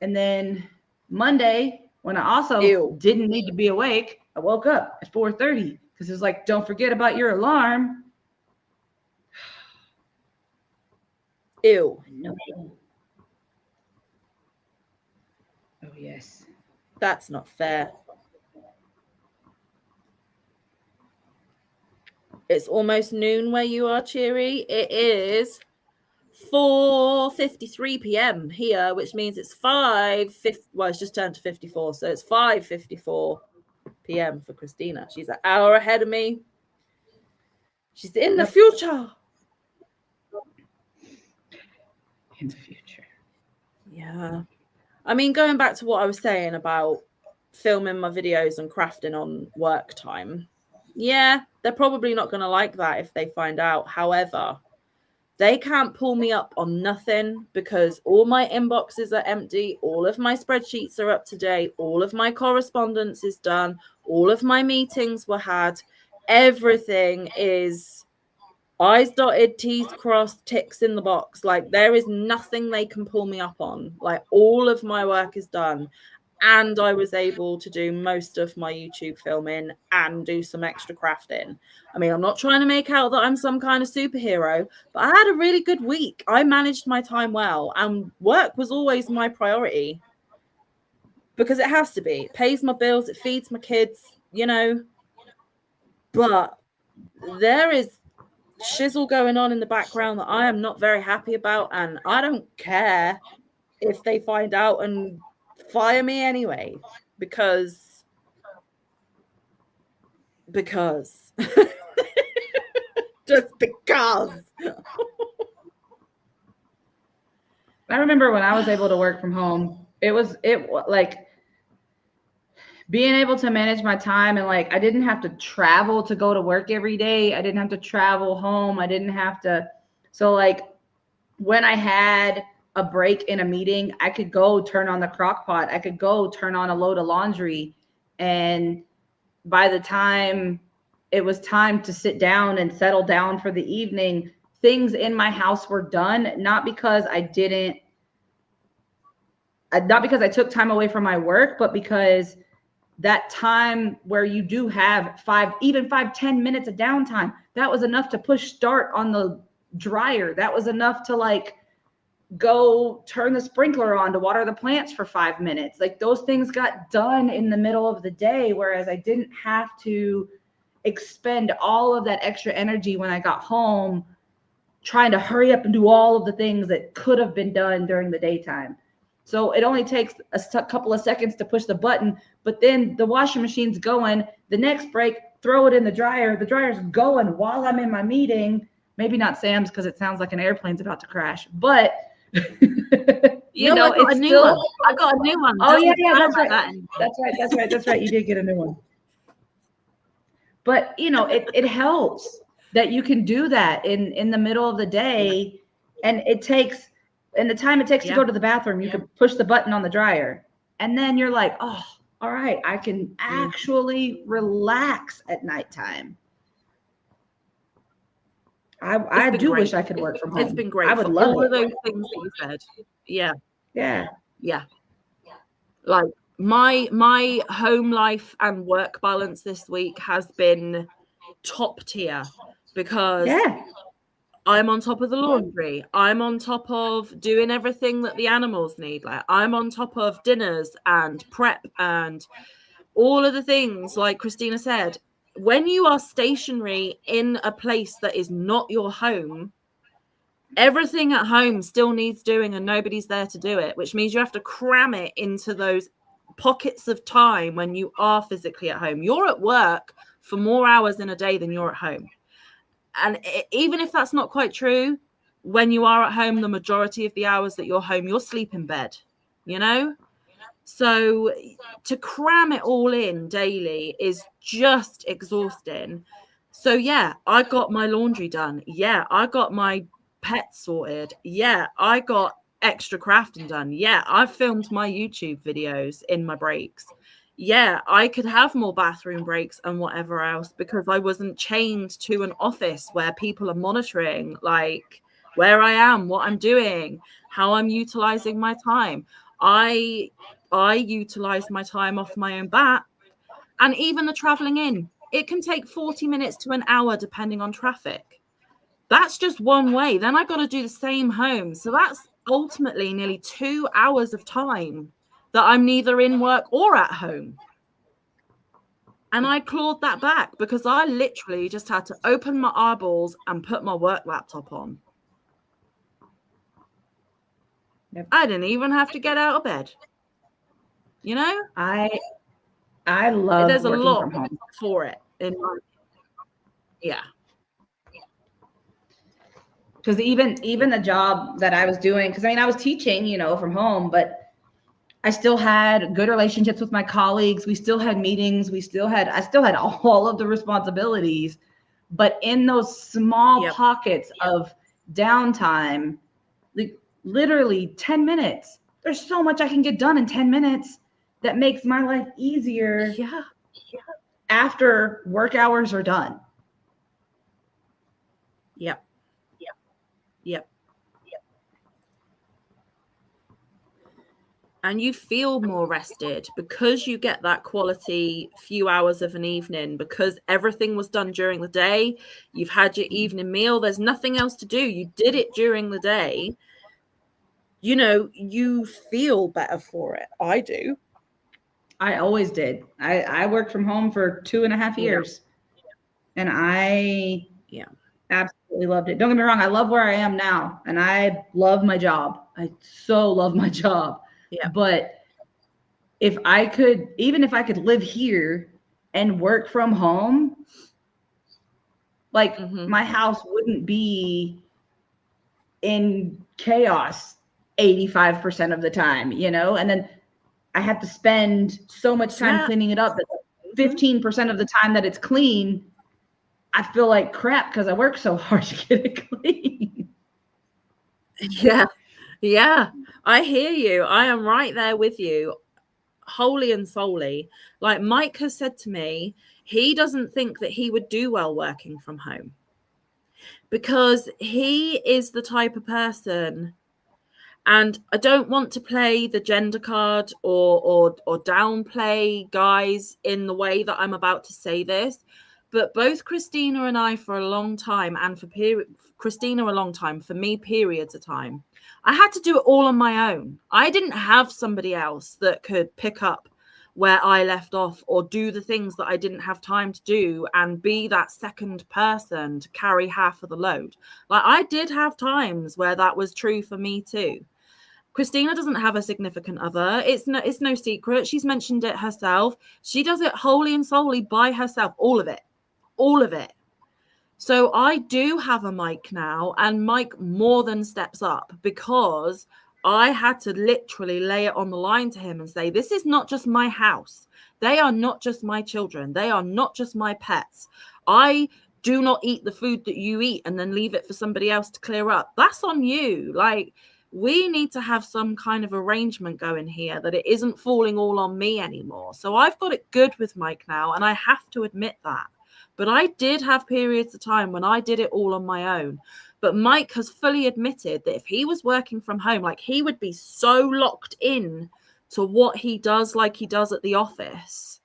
And then Monday, when I also didn't need to be awake, I woke up at 4:30 because it's like, don't forget about your alarm. Ew. No. Oh, yes. That's not fair. It's almost noon where you are, Cheery. It is 4:53 p.m. here, which means it's 5:50. Well, it's just turned to 54, so it's 5:54 p.m. for Christina. She's an hour ahead of me. She's in the future. In the future. Yeah. I mean, going back to what I was saying about filming my videos and crafting on work time. Yeah, they're probably not going to like that if they find out. However, they can't pull me up on nothing because all my inboxes are empty. All of my spreadsheets are up to date. All of my correspondence is done. All of my meetings were had. Everything is I's dotted, T's crossed, ticks in the box. Like, there is nothing they can pull me up on. Like, all of my work is done. And I was able to do most of my YouTube filming and do some extra crafting. I mean, I'm not trying to make out that I'm some kind of superhero, but I had a really good week. I managed my time well, and work was always my priority because it has to be. It pays my bills, it feeds my kids, you know. But there is shizzle going on in the background that I am not very happy about, and I don't care if they find out and fire me anyway, because just because. I remember when I was able to work from home, it like being able to manage my time, and like I didn't have to travel to go to work every day. I didn't have to travel home. I didn't have to. So like when I had a break in a meeting, I could go turn on the crock pot. I could go turn on a load of laundry. And by the time it was time to sit down and settle down for the evening, things in my house were done, not because I took time away from my work, but because that time where you do have 5-10 minutes of downtime, that was enough to push start on the dryer. That was enough to like go turn the sprinkler on to water the plants for 5 minutes. Like those things got done in the middle of the day, whereas I didn't have to expend all of that extra energy when I got home trying to hurry up and do all of the things that could have been done during the daytime. So it only takes a couple of seconds to push the button, but then the washing machine's going. The next break, throw it in the dryer. The dryer's going while I'm in my meeting. Maybe not Sam's because it sounds like an airplane's about to crash, but you know, I got it's a new still. one. I got a new one. Oh yeah, Doesn't that's sound right. that That's right. You did get a new one. But you know, it helps that you can do that in the middle of the day, and it takes, and the time it takes to go to the bathroom, you can push the button on the dryer, and then you're like, oh, all right, I can actually relax at nighttime. I do wish I could work from home. It's been great. I would for love all it. of those things that you said. Yeah. Yeah. Like my home life and work balance this week has been top tier because I'm on top of the laundry. I'm on top of doing everything that the animals need. Like I'm on top of dinners and prep and all of the things, like Christina said. When you are stationary in a place that is not your home, everything at home still needs doing and nobody's there to do it, which means you have to cram it into those pockets of time when you are physically at home. You're at work for more hours in a day than you're at home. And even if that's not quite true, when you are at home, the majority of the hours that you're home, you're asleep in bed, you know? So to cram it all in daily is just exhausting. So yeah, I got my laundry done. Yeah, I got my pets sorted. Yeah, I got extra crafting done. Yeah, I filmed my YouTube videos in my breaks. Yeah, I could have more bathroom breaks and whatever else because I wasn't chained to an office where people are monitoring like where I am, what I'm doing, how I'm utilizing my time. I utilize my time off my own bat, and even the traveling in, it can take 40 minutes to an hour depending on traffic. That's just one way. Then I got to do the same home. So that's ultimately nearly 2 hours of time that I'm neither in work or at home. And I clawed that back because I literally just had to open my eyeballs and put my work laptop on. Yep. I didn't even have to get out of bed. You know? I love There's a working lot from home. for it. Yeah. Because even the job that I was doing, because I mean I was teaching, you know, from home, but I still had good relationships with my colleagues. We still had meetings. I still had all of the responsibilities, but in those small Yep. pockets of downtime, like literally 10 minutes, there's so much I can get done in 10 minutes that makes my life easier Yeah. after work hours are done. Yep. And you feel more rested because you get that quality few hours of an evening, because everything was done during the day. You've had your evening meal. There's nothing else to do. You did it during the day. You know, you feel better for it. I do. I always did. I worked from home for 2.5 years, and I absolutely loved it. Don't get me wrong. I love where I am now, and I love my job. I so love my job. Yeah. But if I could live here and work from home, like my house wouldn't be in chaos 85% of the time, you know? And then I have to spend so much time cleaning it up that 15% of the time that it's clean, I feel like crap because I work so hard to get it clean. Yeah. I hear you. I am right there with you, wholly and solely. Like Mike has said to me, he doesn't think that he would do well working from home because he is the type of person, and I don't want to play the gender card or downplay guys in the way that I'm about to say this, but both Christina and I for a long time, and for Christina a long time, for me periods of time, I had to do it all on my own. I didn't have somebody else that could pick up where I left off or do the things that I didn't have time to do and be that second person to carry half of the load. Like I did have times where that was true for me too. Christina doesn't have a significant other. It's no secret. She's mentioned it herself. She does it wholly and solely by herself. All of it. So I do have a Mike now, and Mike more than steps up because I had to literally lay it on the line to him and say, this is not just my house. They are not just my children. They are not just my pets. I do not eat the food that you eat and then leave it for somebody else to clear up. That's on you. Like, we need to have some kind of arrangement going here that it isn't falling all on me anymore. So I've got it good with Mike now, and I have to admit that. But I did have periods of time when I did it all on my own. But Mike has fully admitted that if he was working from home, like he would be so locked in to what he does, like he does at the office.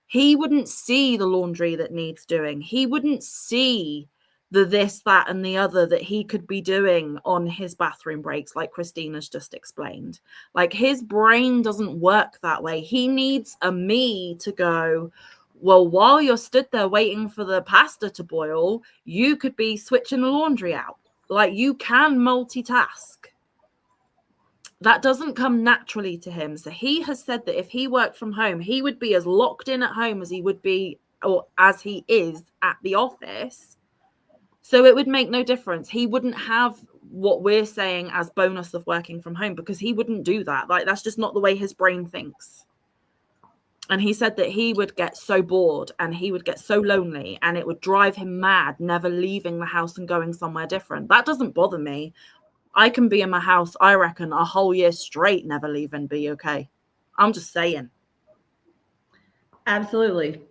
He wouldn't see the laundry that needs doing. He wouldn't see the this, that, and the other that he could be doing on his bathroom breaks, like Christina's just explained. Like his brain doesn't work that way. He needs a me to go, well, while you're stood there waiting for the pasta to boil, you could be switching the laundry out. Like you can multitask. That doesn't come naturally to him. So he has said that if he worked from home, he would be as locked in at home as he would be, or as he is at the office. So it would make no difference. He wouldn't have what we're saying as bonus of working from home because he wouldn't do that. Like that's just not the way his brain thinks. And he said that he would get so bored and he would get so lonely and it would drive him mad, never leaving the house and going somewhere different. That doesn't bother me. I can be in my house, I reckon, a whole year straight, never leave and be okay. I'm just saying. Absolutely.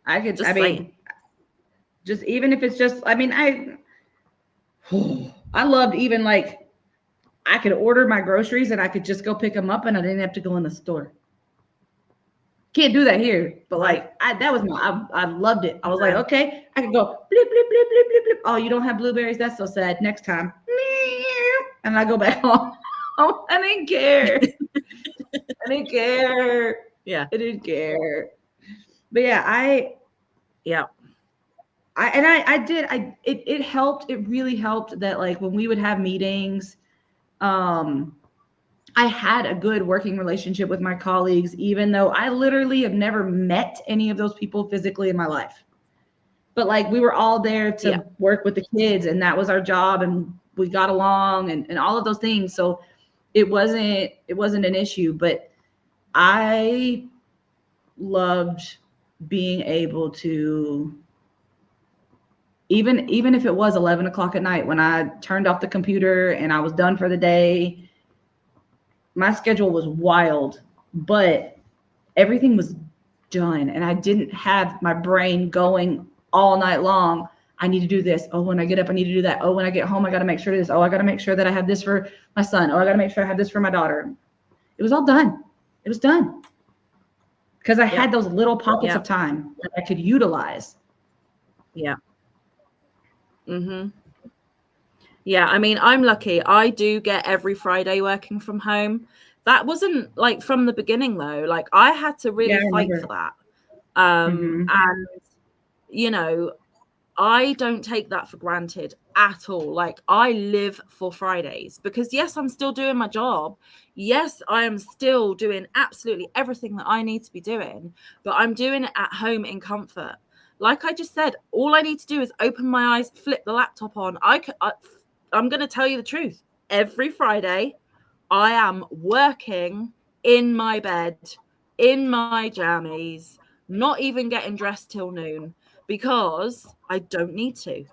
Just even if it's just, I loved even like I could order my groceries and I could just go pick them up and I didn't have to go in the store. Can't do that here. But Right. like, that was I loved it. I was like, Yeah. okay, I can go blip, blip, blip, blip, blip, blip. Oh, you don't have blueberries? That's so sad. Next time. And I go back home. Oh, I didn't care. I didn't care. Yeah. I didn't care. But yeah, Yeah. it helped. It really helped that like when we would have meetings, I had a good working relationship with my colleagues, even though I literally have never met any of those people physically in my life. But like we were all there to work with the kids, and that was our job, and we got along and all of those things. So it wasn't an issue, but I loved being able to, even if it was 11 o'clock at night when I turned off the computer and I was done for the day, my schedule was wild, but everything was done. And I didn't have my brain going all night long. I need to do this. Oh, when I get up, I need to do that. Oh, when I get home, I got to make sure of this. Oh, I got to make sure that I have this for my son. Oh, I got to make sure I have this for my daughter. It was all done. It was done. Because I had those little pockets of time that I could utilize. Yeah. Mm-hmm. Yeah, I mean, I'm lucky. I do get every Friday working from home. That wasn't like from the beginning though. Like I had to really fight for that. And you know, I don't take that for granted at all. Like I live for Fridays because yes, I'm still doing my job. Yes, I am still doing absolutely everything that I need to be doing, but I'm doing it at home in comfort. Like I just said, all I need to do is open my eyes, flip the laptop on. I'm going to tell you the truth. Every Friday, I am working in my bed, in my jammies, not even getting dressed till noon because I don't need to.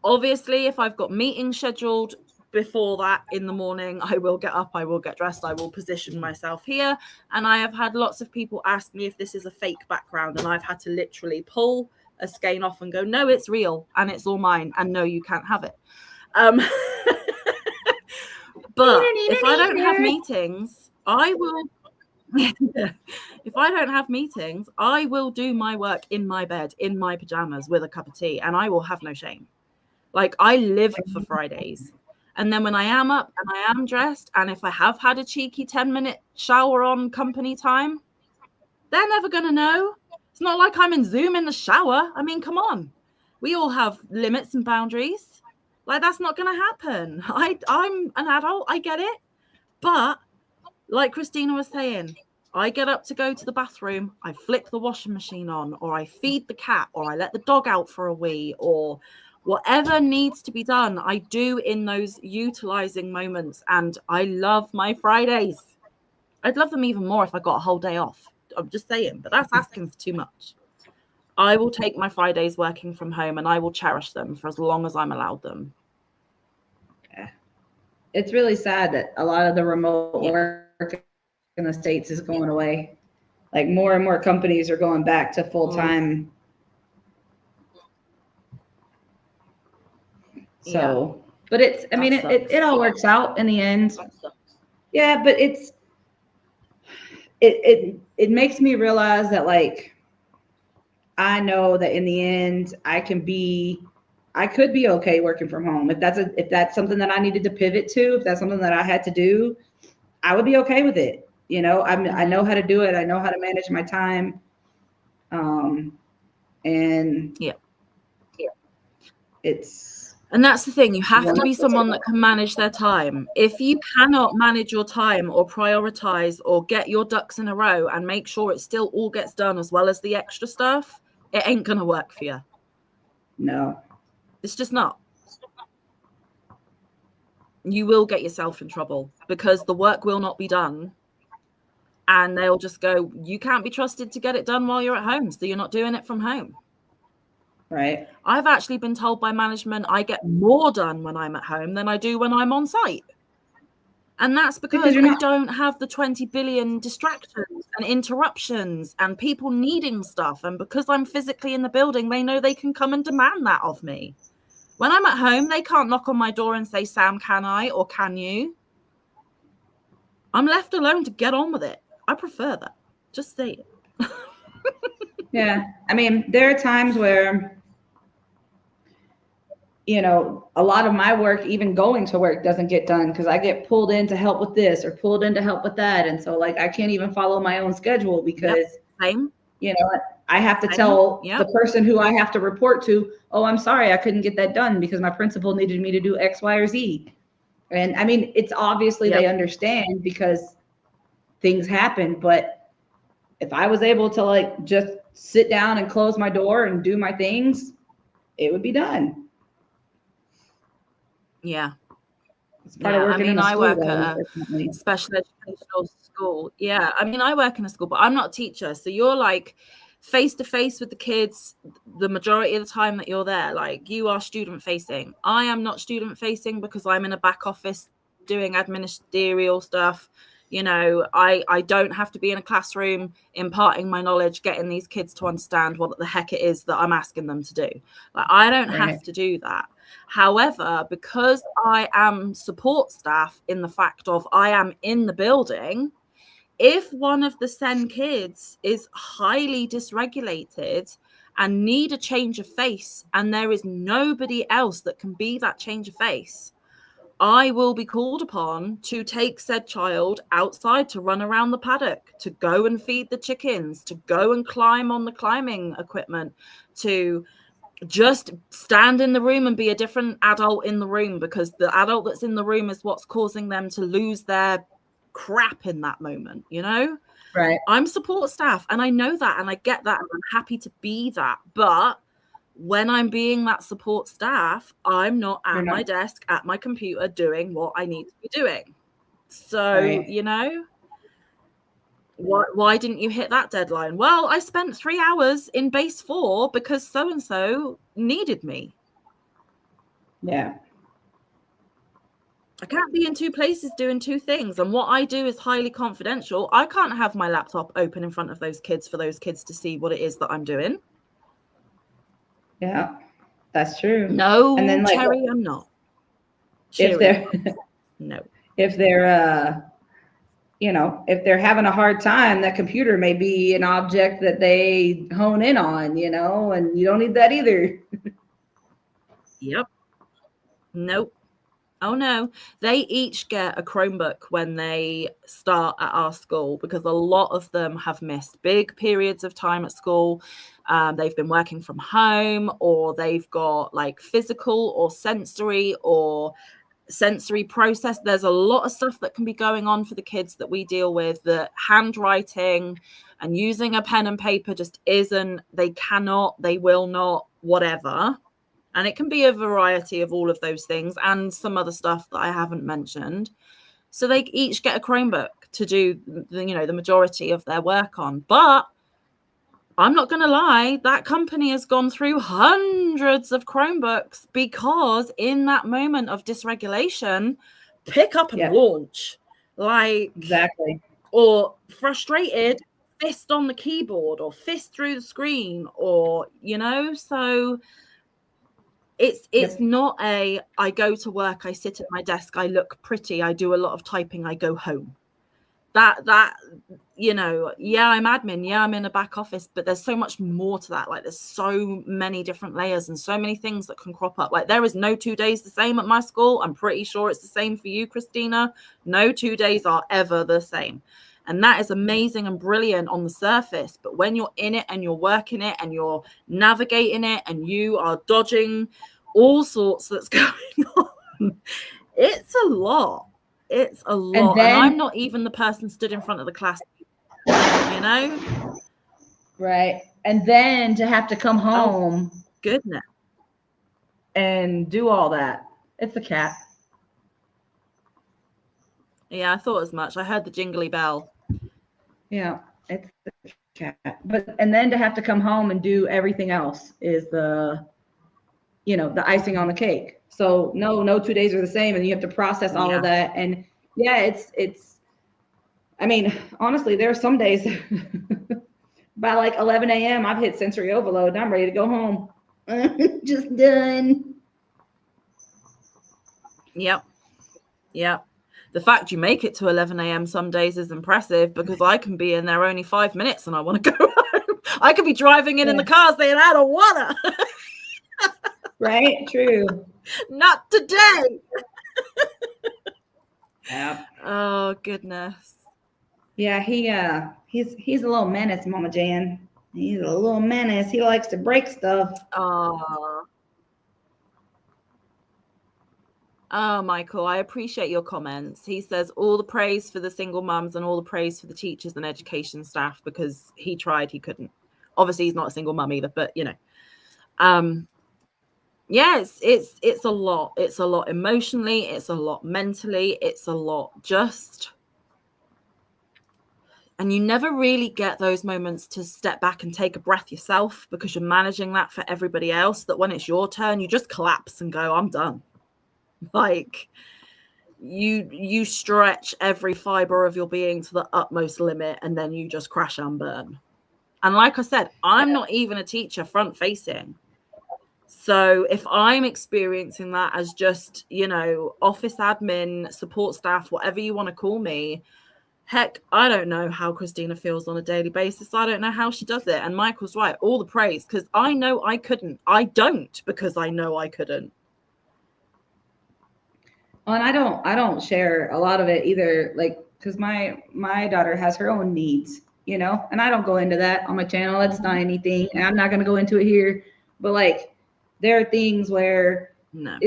Obviously, if I've got meetings scheduled before that in the morning, I will get up, I will get dressed, I will position myself here. And I have had lots of people ask me if this is a fake background, and I've had to literally pull a skein off and go, no, it's real and it's all mine, and no, you can't have it. But if I don't have meetings, I will. If I don't have meetings, I will do my work in my bed, in my pajamas with a cup of tea, and I will have no shame. Like I live for Fridays. And then when I am up and I am dressed, and if I have had a cheeky 10-minute shower on company time, they're never going to know. It's not like I'm in Zoom in the shower. I mean, come on. We all have limits and boundaries. Like that's not going to happen. I'm an adult. I get it. But like Christina was saying, I get up to go to the bathroom, I flick the washing machine on, or I feed the cat, or I let the dog out for a wee, or whatever needs to be done, I do in those utilizing moments. And I love my Fridays. I'd love them even more if I got a whole day off. I'm just saying, but that's asking for too much. I will take my Fridays working from home and I will cherish them for as long as I'm allowed them. Yeah. It's really sad that a lot of the remote work in the States is going away. Like more and more companies are going back to full-time. So, but it's, I mean, it all works out in the end. Yeah, but it makes me realize that like, I know that in the end I could be okay working from home. If that's something that I needed to pivot to, if that's something that I had to do, I would be okay with it. You know, I know how to do it. I know how to manage my time. And and that's the thing. You have to be someone that can manage their time. If you cannot manage your time or prioritize or get your ducks in a row and make sure it still all gets done as well as the extra stuff, it ain't going to work for you. No. It's just not. You will get yourself in trouble because the work will not be done. And they'll just go, you can't be trusted to get it done while you're at home. So you're not doing it from home. Right. I've actually been told by management I get more done when I'm at home than I do when I'm on site. And that's because I don't have the 20 billion distractions and interruptions and people needing stuff. And because I'm physically in the building, they know they can come and demand that of me. When I'm at home, they can't knock on my door and say, Sam, can I or can you? I'm left alone to get on with it. I prefer that. Just say it. Yeah. I mean, there are times where, you know, a lot of my work, even going to work, doesn't get done because I get pulled in to help with this or pulled in to help with that. And so, like, I can't even follow my own schedule because, Same. you know, I have to Same. tell Yep. the person who I have to report to, oh, I'm sorry, I couldn't get that done because my principal needed me to do X, Y, or Z. And I mean, it's obviously they understand because things happen. But if I was able to, like, just sit down and close my door and do my things, it would be done. Yeah. It's part of working in a I school, work though, at a unfortunately. special educational school. Yeah, I mean, I work in a school, but I'm not a teacher. So you're like face to face with the kids the majority of the time that you're there. Like, you are student facing. I am not student facing because I'm in a back office doing administrative stuff. You know, I don't have to be in a classroom imparting my knowledge, getting these kids to understand what the heck it is that I'm asking them to do. Like, I don't have to do that. However, because I am support staff in the fact of I am in the building, if one of the SEN kids is highly dysregulated and need a change of face and there is nobody else that can be that change of face, I will be called upon to take said child outside to run around the paddock, to go and feed the chickens, to go and climb on the climbing equipment, to just stand in the room and be a different adult in the room because the adult that's in the room is what's causing them to lose their crap in that moment, you know? Right. I'm support staff and I know that and I get that and I'm happy to be that. But when I'm being that support staff, I'm not at my desk, at my computer doing what I need to be doing. So, you know, why didn't you hit that deadline? Well, I spent 3 hours in base 4 because so-and-so needed me. Yeah. I can't be in 2 places doing 2 things. And what I do is highly confidential. I can't have my laptop open in front of those kids for those kids to see what it is that I'm doing. Yeah, that's true. No, and then, like, Cherry, I'm not. If they're no. If they're you know, if they're having a hard time, that computer may be an object that they hone in on, you know, and you don't need that either. Yep. Nope. Oh no, they each get a Chromebook when they start at our school because a lot of them have missed big periods of time at school. They've been working from home, or they've got like physical or sensory process. There's a lot of stuff that can be going on for the kids that we deal with. The handwriting and using a pen and paper just isn't, they cannot, they will not, whatever. And it can be a variety of all of those things and some other stuff that I haven't mentioned. So they each get a Chromebook to do, you know, the majority of their work on. But I'm not going to lie, that company has gone through hundreds of Chromebooks because in that moment of dysregulation, pick up and launch. Like, exactly. Or frustrated, fist on the keyboard or fist through the screen, or, you know, so it's not a, I go to work, I sit at my desk, I look pretty, I do a lot of typing, I go home. That, you know, yeah, I'm admin, yeah, I'm in a back office, but there's so much more to that. Like, there's so many different layers and so many things that can crop up. Like, there is no 2 days the same at my school. I'm pretty sure it's the same for you, Christina. No 2 days are ever the same. And that is amazing and brilliant on the surface. But when you're in it and you're working it and you're navigating it and you are dodging all sorts that's going on, it's a lot. It's a lot. And I'm not even the person stood in front of the class, you know? Right. And then to have to come home. Oh, goodness. And do all that. It's a cat. Yeah, I thought as much. I heard the jingly bell. Yeah, it's the cat. But and then to have to come home and do everything else is the, you know, the icing on the cake. So no 2 days are the same, and you have to process all of that. And yeah, it's. I mean, honestly, there are some days by like 11 a.m. I've hit sensory overload and I'm ready to go home. Just done. Yep. The fact you make it to 11 a.m. some days is impressive, because I can be in there only 5 minutes and I want to go home. I could be driving in the car saying, I don't wanna. Right? True. Not today. Yeah. Oh goodness. Yeah, he's a little menace, Mama Jan. He's a little menace. He likes to break stuff. Oh, Michael, I appreciate your comments. He says all the praise for the single mums and all the praise for the teachers and education staff, because he tried, he couldn't. Obviously, he's not a single mum either, but you know, yeah, it's a lot. It's a lot emotionally. It's a lot mentally. It's a lot just. And you never really get those moments to step back and take a breath yourself, because you're managing that for everybody else, that when it's your turn, you just collapse and go, I'm done. Like you stretch every fiber of your being to the utmost limit, and then you just crash and burn. And like I said, I'm not even a teacher front facing. So if I'm experiencing that as just, you know, office admin, support staff, whatever you want to call me, heck, I don't know how Christina feels on a daily basis. I don't know how she does it. And Michael's right, all the praise, because I know I couldn't. I don't, because I know I couldn't. Well, and I don't share a lot of it either, like, because my daughter has her own needs, you know, and I don't go into that on my channel. That's not anything, and I'm not going to go into it here. But like, there are things where I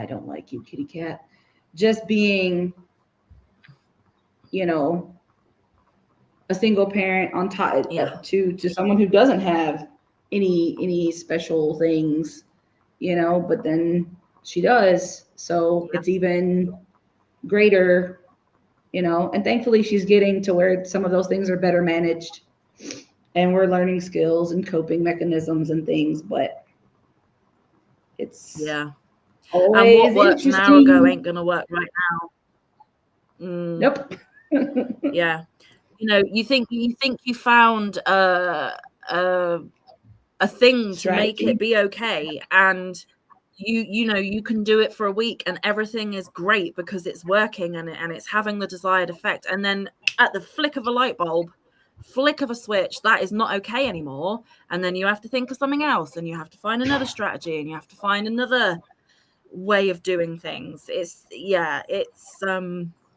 don't like you, kitty cat. Just being, you know, a single parent on top to someone who doesn't have any special things, you know, but then she does. So it's even greater, you know, and thankfully she's getting to where some of those things are better managed, and we're learning skills and coping mechanisms and things, but it's and what worked an hour ago ain't gonna work right now. Nope. Yeah, you know, you think you found a thing to make it be okay, and you know you can do it for a week and everything is great because it's working and it's having the desired effect, and then at the flick of a light bulb, flick of a switch, that is not okay anymore, and then you have to think of something else, and you have to find another strategy, and you have to find another way of doing things. It's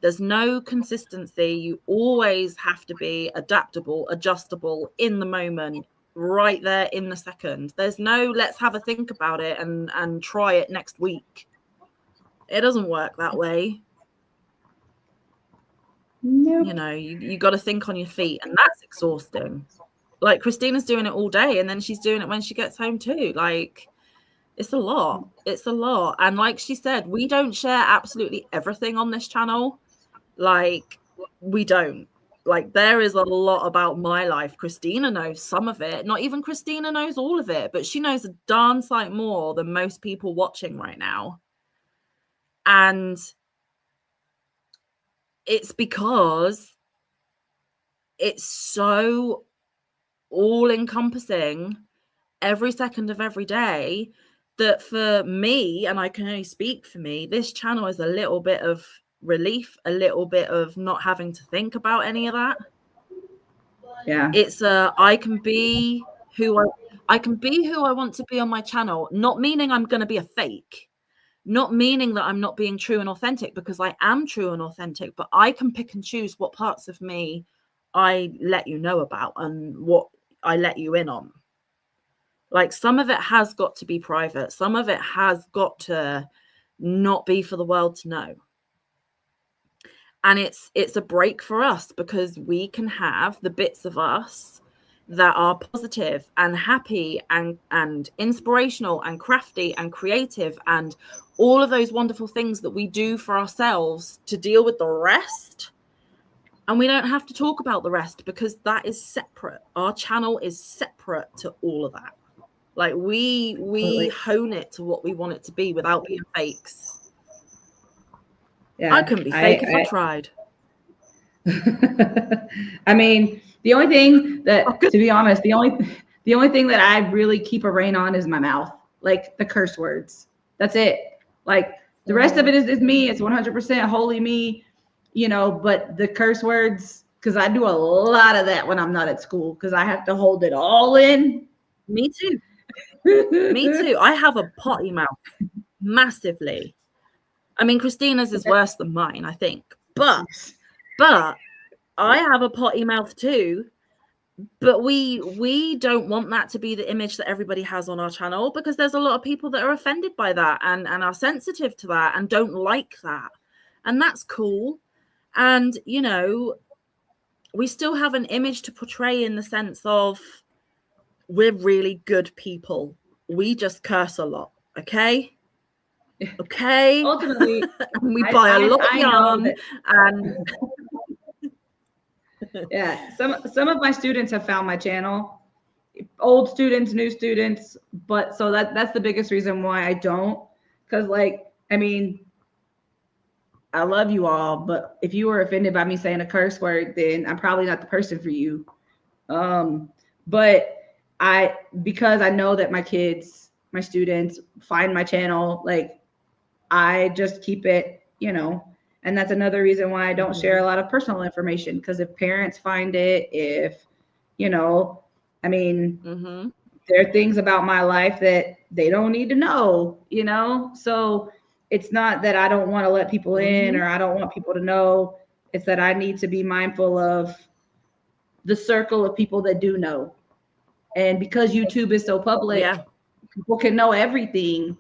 there's no consistency. You always have to be adaptable, adjustable in the moment, right there in the second. There's no let's have a think about it and try it next week. It doesn't work that way. Nope. You know, you got to think on your feet, and that's exhausting. Like Christina's doing it all day, and then she's doing it when she gets home too. Like, it's a lot. It's a lot. And like she said, we don't share absolutely everything on this channel. Like, we don't. Like, there is a lot about my life. Christina knows some of it. Not even Christina knows all of it, but she knows a darn sight more than most people watching right now. And it's because it's so all-encompassing every second of every day that for me, and I can only speak for me, this channel is a little bit of relief, a little bit of not having to think about any of that. Yeah. It's I can be who I want to be on my channel, not meaning I'm going to be a fake, not meaning that I'm not being true and authentic, because I am true and authentic, but I can pick and choose what parts of me I let you know about and what I let you in on. Like, some of it has got to be private. Some of it has got to not be for the world to know. And it's a break for us, because we can have the bits of us that are positive and happy and inspirational and crafty and creative and all of those wonderful things that we do for ourselves to deal with the rest. And we don't have to talk about the rest, because that is separate. Our channel is separate to all of that. Like, we hone it to what we want it to be without being fakes. Yeah, I couldn't be fake if I tried. I mean, the only thing that, to be honest, the only thing that I really keep a rein on is my mouth, like the curse words. That's it. Like, The rest of it is me. It's 100% wholly me, you know, but the curse words, because I do a lot of that when I'm not at school, because I have to hold it all in. Me too. Me too. I have a potty mouth massively. I mean, Christina's is worse than mine, I think. But I have a potty mouth too. But we don't want that to be the image that everybody has on our channel, because there's a lot of people that are offended by that and are sensitive to that and don't like that. And that's cool. And, you know, we still have an image to portray in the sense of we're really good people. We just curse a lot. Okay. Okay. Ultimately, and we buy a lot of yarn and yeah, some of my students have found my channel, old students, new students, but so that's the biggest reason why I don't, because like, I mean, I love you all, but if you were offended by me saying a curse word, then I'm probably not the person for you. But because I know that my kids, my students find my channel, like I just keep it, you know. And that's another reason why I don't share a lot of personal information, because if parents find it, if, you know, I mean, there are things about my life that they don't need to know, you know? So it's not that I don't want to let people in or I don't want people to know. It's that I need to be mindful of the circle of people that do know. And because YouTube is so public, people can know everything.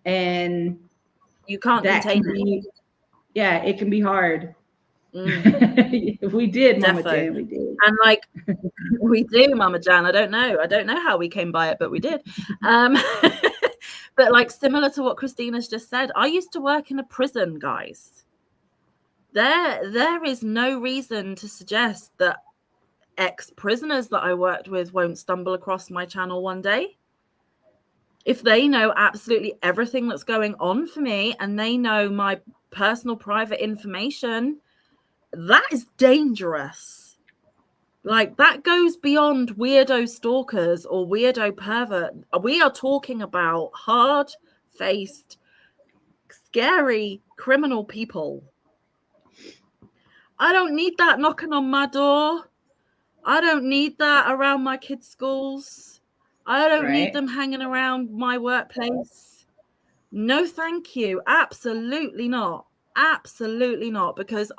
And you can't contain it. Yeah, it can be hard. We did, Mama Jan, we did. And like, we do, Mama Jan. I don't know how we came by it, but we did. But like, similar to what Christina's just said, I used to work in a prison, guys. There is no reason to suggest that ex-prisoners that I worked with won't stumble across my channel one day. If they know absolutely everything that's going on for me and they know my personal private information, that is dangerous. Like, that goes beyond weirdo stalkers or weirdo pervert. We are talking about hard-faced, scary criminal people. I don't need that knocking on my door. I don't need that around my kids' schools. I don't need them hanging around my workplace. No, thank you. Absolutely not. Absolutely not. Because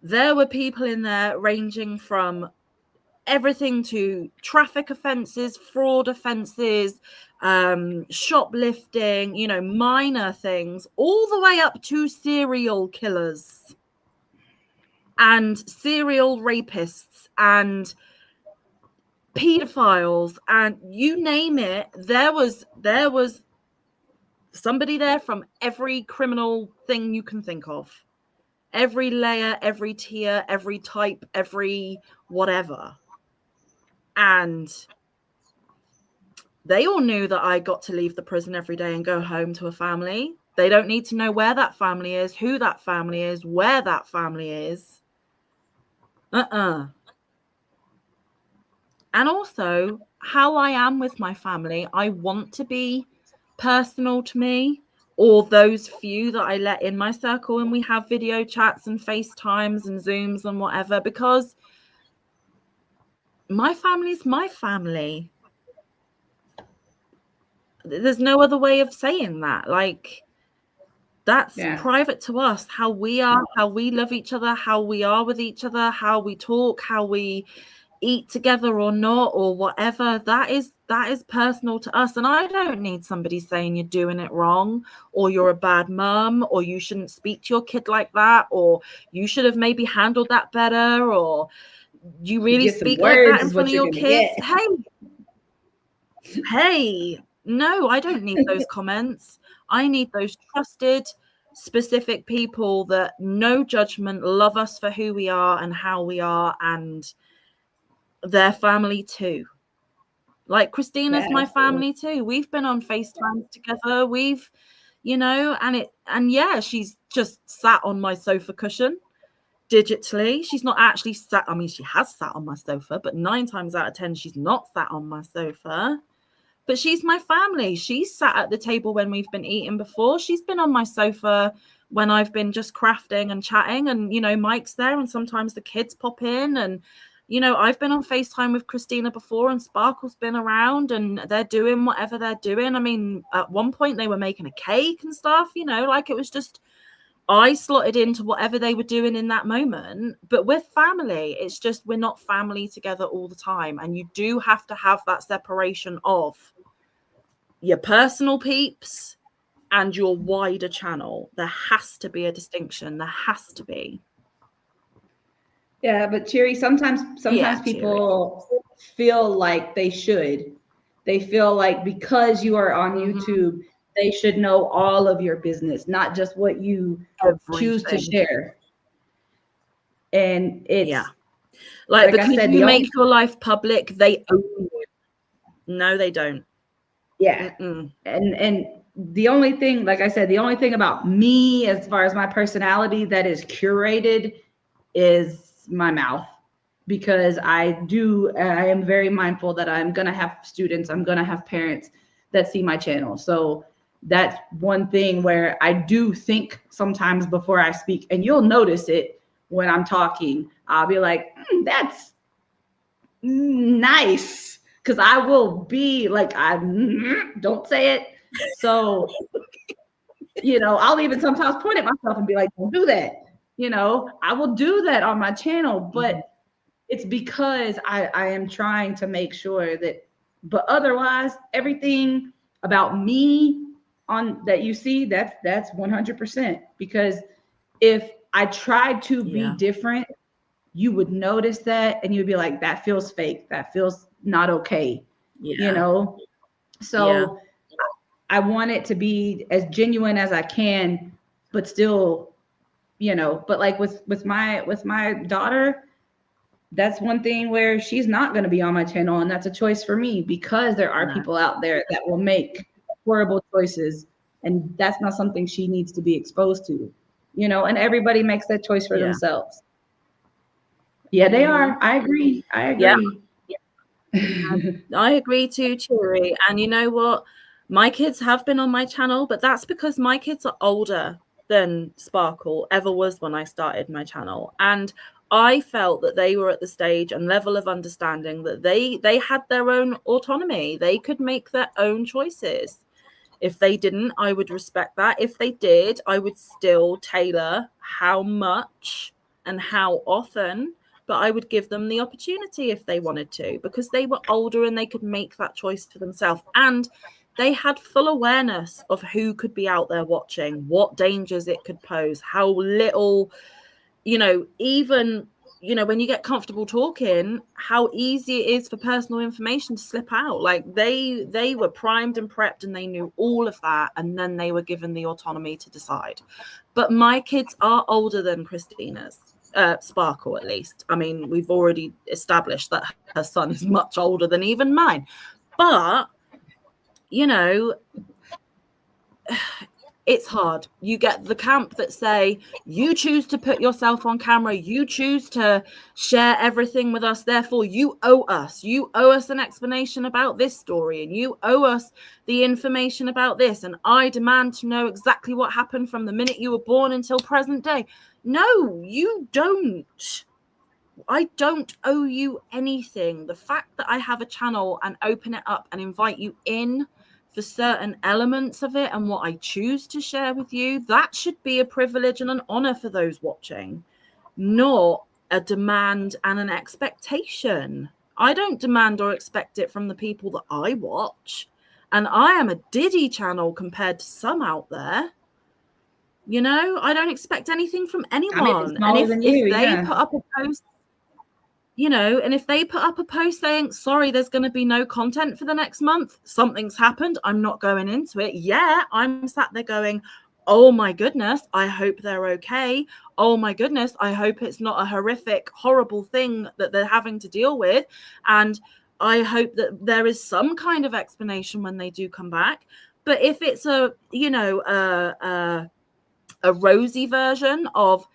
there were people in there ranging from everything to traffic offenses, fraud offenses, shoplifting, you know, minor things, all the way up to serial killers and serial rapists and pedophiles, and you name it. There was somebody there from every criminal thing you can think of, every layer, every tier, every type, every whatever. And they all knew that I got to leave the prison every day and go home to a family. They don't need to know where that family is, who that family is, where that family is. And also, how I am with my family, I want to be personal to me, or those few that I let in my circle, and we have video chats and FaceTimes and Zooms and whatever, because my family's my family. There's no other way of saying that. Like, that's private to us, how we are, how we love each other, how we are with each other, how we talk, how we eat together or not, or whatever. That is personal to us. And I don't need somebody saying you're doing it wrong, or you're a bad mum, or you shouldn't speak to your kid like that, or you should have maybe handled that better, or you really speak like that in front of your kids. Hey, no, I don't need those comments. I need those trusted, specific people that no judgment, love us for who we are and how we are, and their family too. Like, Christina's my family too. We've been on FaceTime together. We've, you know, and she's just sat on my sofa cushion digitally. She's not actually she has sat on my sofa, but 9 times out of 10, she's not sat on my sofa. but she's my family. She's sat at the table when we've been eating before. She's been on my sofa when I've been just crafting and chatting, and, you know, Mike's there, and sometimes the kids pop in, and, you know, I've been on FaceTime with Christina before, and Sparkle's been around, and they're doing whatever they're doing. I mean, at one point they were making a cake and stuff, you know, like it was just, I slotted into whatever they were doing in that moment. But with family, it's just, we're not family together all the time. And you do have to have that separation of your personal peeps and your wider channel. There has to be a distinction. There has to be. Yeah, but Cherry, sometimes people feel like they should. They feel like because you are on YouTube, they should know all of your business, not just what you choose to share. And it's like because I said, you make your life public, they own you. No, they don't. Yeah. And the only thing, like I said, the only thing about me as far as my personality that is curated is my mouth, because I am very mindful that I'm going to have students, I'm going to have parents that see my channel. So that's one thing where I do think sometimes before I speak, and you'll notice it when I'm talking. I'll be like, that's nice. Because I will be like, I don't say it. So, you know, I'll even sometimes point at myself and be like, don't do that. You know, I will do that on my channel, but it's because I am trying to make sure that, but otherwise, everything about me on that you see, that's 100%. Because if I tried to be different, you would notice that and you'd be like, that feels fake. That feels not okay. You know? So I want it to be as genuine as I can, but still, you know, but like with my daughter, that's one thing where she's not going to be on my channel, and that's a choice for me, because there are people out there that will make horrible choices, and that's not something she needs to be exposed to, you know, and everybody makes that choice for themselves. Yeah, they are. I agree. Yeah. I agree too, Cherry. And you know what? My kids have been on my channel, but that's because my kids are older than Sparkle ever was when I started my channel. And I felt that they were at the stage and level of understanding that they had their own autonomy. They could make their own choices. If they didn't, I would respect that. If they did, I would still tailor how much and how often, but I would give them the opportunity if they wanted to, because they were older and they could make that choice for themselves. And they had full awareness of who could be out there watching, what dangers it could pose, how little, you know, even, you know, when you get comfortable talking, how easy it is for personal information to slip out. Like they were primed and prepped, and they knew all of that, and then they were given the autonomy to decide. But my kids are older than Christina's. Sparkle, at least. I mean, we've already established that her son is much older than even mine. But, you know, it's hard. You get the camp that say, you choose to put yourself on camera, you choose to share everything with us, therefore you owe us. You owe us an explanation about this story, and you owe us the information about this, and I demand to know exactly what happened from the minute you were born until present day. No, you don't. I don't owe you anything. The fact that I have a channel and open it up and invite you in for certain elements of it and what I choose to share with you, that should be a privilege and an honor for those watching, not a demand and an expectation. I don't demand or expect it from the people that I watch. And I am a Diddy channel compared to some out there. You know, I don't expect anything from anyone. And if they put up a post, you know, and if they put up a post saying, sorry, there's going to be no content for the next month, something's happened, I'm not going into it. Yeah, I'm sat there going, oh my goodness, I hope they're okay. Oh my goodness, I hope it's not a horrific, horrible thing that they're having to deal with. And I hope that there is some kind of explanation when they do come back. But if it's a, you know, a rosy version of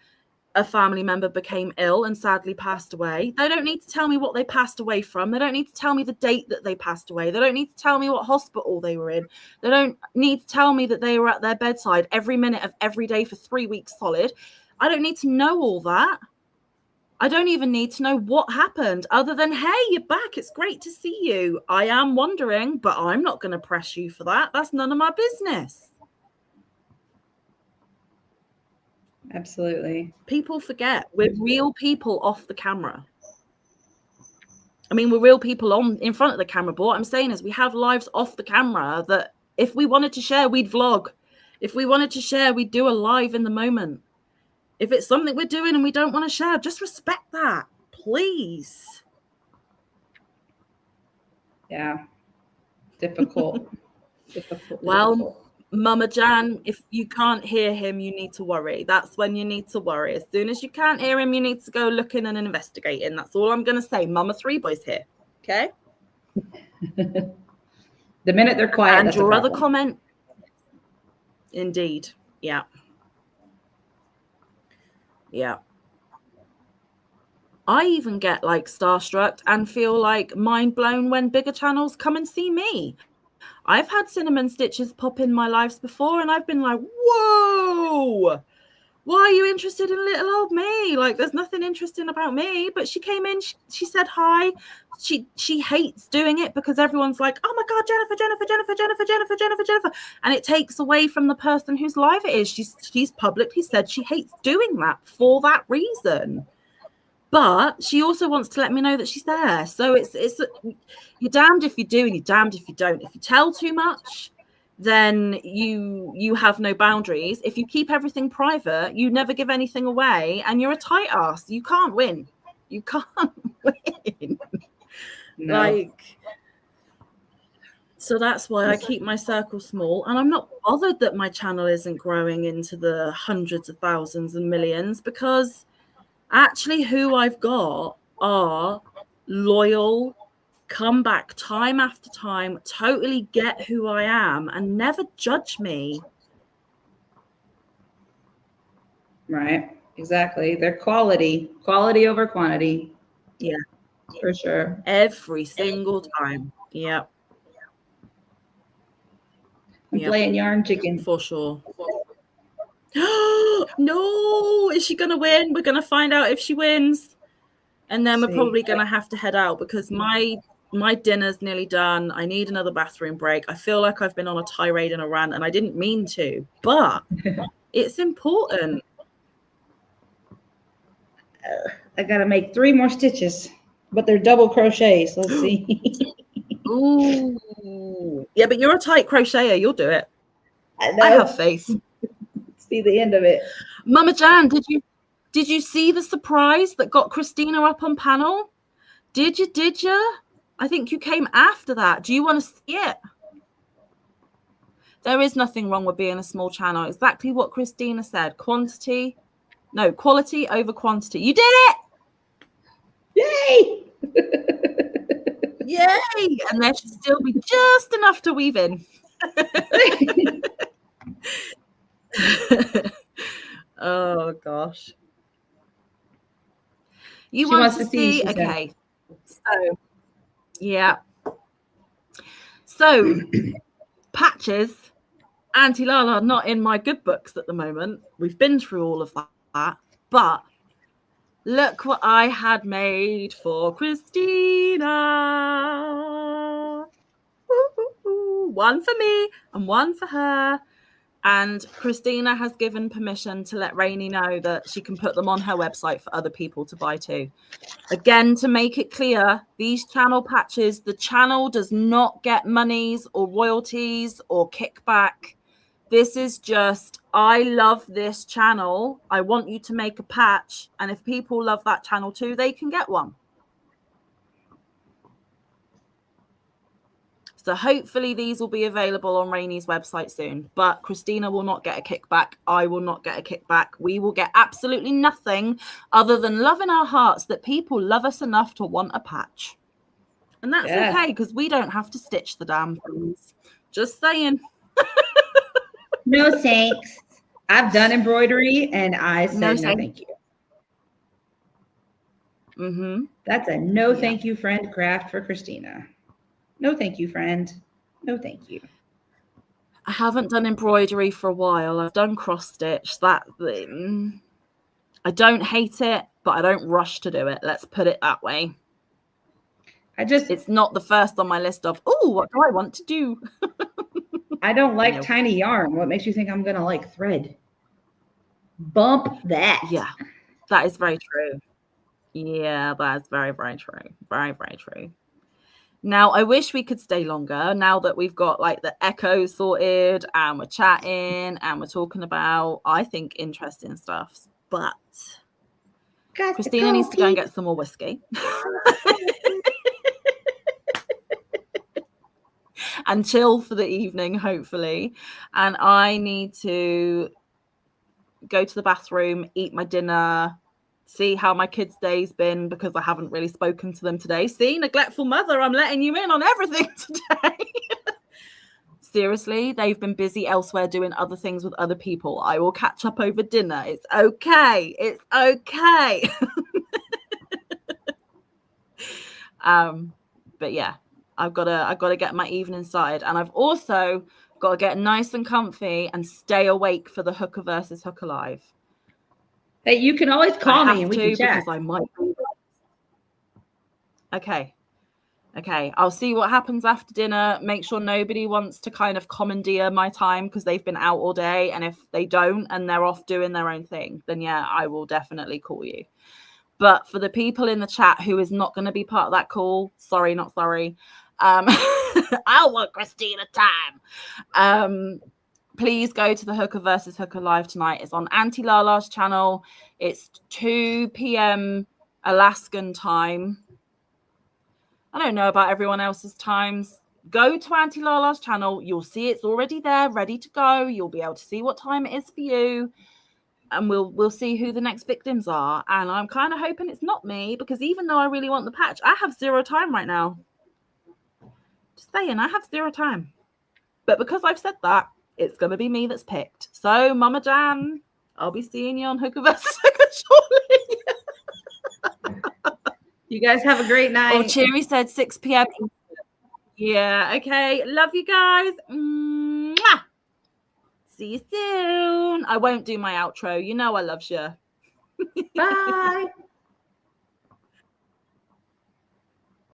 a family member became ill and sadly passed away. They don't need to tell me what they passed away from. They don't need to tell me the date that they passed away. They don't need to tell me what hospital they were in. They don't need to tell me that they were at their bedside every minute of every day for 3 weeks solid. I don't need to know all that. I don't even need to know what happened other than, hey, you're back. It's great to see you. I am wondering, but I'm not going to press you for that. That's none of my business. Absolutely. People forget we're real people off the camera. I mean, we're real people in front of the camera, but what I'm saying is we have lives off the camera that if we wanted to share, we'd vlog. If we wanted to share, we'd do a live in the moment. If it's something we're doing and we don't want to share, just respect that, please. Yeah. Difficult. Difficult. Well, Mama Jan, if you can't hear him, you need to worry. That's when you need to worry. As soon as you can't hear him, you need to go looking and investigating. That's all I'm going to say. Mama Three Boys here. Okay? The minute they're quiet, And that's your a other problem. comment? Indeed. Yeah. Yeah. I even get like starstruck and feel like mind blown when bigger channels come and see me. I've had Cinnamon Stitches pop in my lives before and I've been like, whoa, why are you interested in little old me? Like, there's nothing interesting about me. But she came in, she said hi. She hates doing it because everyone's like, oh my God, Jennifer. And it takes away from the person whose live it is. She's publicly said she hates doing that for that reason. But she also wants to let me know that she's there. So it's you're damned if you do and you're damned if you don't. If you tell too much, then you have no boundaries. If you keep everything private, you never give anything away, and you're a tight ass. You can't win. You can't win. No. Like, so that's why I keep my circle small, and I'm not bothered that my channel isn't growing into the hundreds of thousands and millions, because actually who I've got are loyal, come back time after time, totally get who I am and never judge me. Right. Exactly. They're quality over quantity. Yeah. For sure. Every single time. Yeah. I'm Yep. playing yarn chicken. For sure. No, is she gonna win? We're gonna find out if she wins, and then we're probably gonna have to head out because my dinner's nearly done. I need another bathroom break. I feel like I've been on a tirade and a rant, and I didn't mean to, but it's important. I gotta make 3 more stitches, but they're double crochets. Let's see. Ooh, yeah, but you're a tight crocheter. You'll do it. I know. I have faith. See the end of it. Mama Jan, did you see the surprise that got Christina up on panel? Did you? I think you came after that. Do you want to see it? There is nothing wrong with being a small channel. Exactly what Christina said. Quality over quantity. You did it! Yay! Yay! And there should still be just enough to weave in. Oh gosh. You She want wants to to see, see? she said. Okay. So yeah. So patches, Auntie Lala, not in my good books at the moment. We've been through all of that, but look what I had made for Christina. One for me and one for her. And Christina has given permission to let Rainey know that she can put them on her website for other people to buy too. Again, to make it clear, these channel patches, the channel does not get monies or royalties or kickback. This is just, I love this channel. I want you to make a patch. And if people love that channel too, they can get one. So hopefully these will be available on Rainey's website soon. But Christina will not get a kickback. I will not get a kickback. We will get absolutely nothing other than love in our hearts that people love us enough to want a patch. And that's okay, because we don't have to stitch the damn things. Just saying. No thanks. I've done embroidery and I said no thank you. Mm-hmm. That's a no Yeah. thank you, friend craft for Christina. No thank you, friend. No thank you. I haven't done embroidery for a while. I've done cross stitch. I don't hate it, but I don't rush to do it. Let's put it that way. It's not the first on my list of, oh, what do I want to do? I don't like Nope. tiny yarn. What makes you think I'm gonna like thread? Bump that. Yeah, that is very true. Yeah, that's very, very true. Very, very true. Now, I wish we could stay longer now that we've got like the echo sorted and we're chatting and we're talking about, I think, interesting stuff. But Got Christina needs to go and get some more whiskey. And chill for the evening, hopefully. And I need to go to the bathroom, eat my dinner, see how my kids' day's been, because I haven't really spoken to them today. See, neglectful mother, I'm letting you in on everything today. Seriously, they've been busy elsewhere doing other things with other people. I will catch up over dinner. It's okay. It's okay. But yeah, I've got to get my evening started, and I've also got to get nice and comfy and stay awake for the Hooker versus Hooker Live. Hey, you can always call me and we can chat. Because I might be. Okay. I'll see what happens after dinner. Make sure nobody wants to kind of commandeer my time because they've been out all day. And if they don't and they're off doing their own thing, then yeah, I will definitely call you. But for the people in the chat who is not going to be part of that call, sorry, not sorry. I want Christina time. Please go to the Hooker versus Hooker Live tonight. It's on Auntie Lala's channel. It's 2 p.m. Alaskan time. I don't know about everyone else's times. Go to Auntie Lala's channel. You'll see it's already there, ready to go. You'll be able to see what time it is for you. And we'll see who the next victims are. And I'm kind of hoping it's not me, because even though I really want the patch, I have 0 time right now. Just saying, I have 0 time. But because I've said that, it's going to be me that's picked. So, Mama Jan, I'll be seeing you on Hooker vs. Hooker shortly. You guys have a great night. Oh, Cheery said 6 p.m. Yeah, okay. Love you guys. Mwah! See you soon. I won't do my outro. You know I love you. Bye.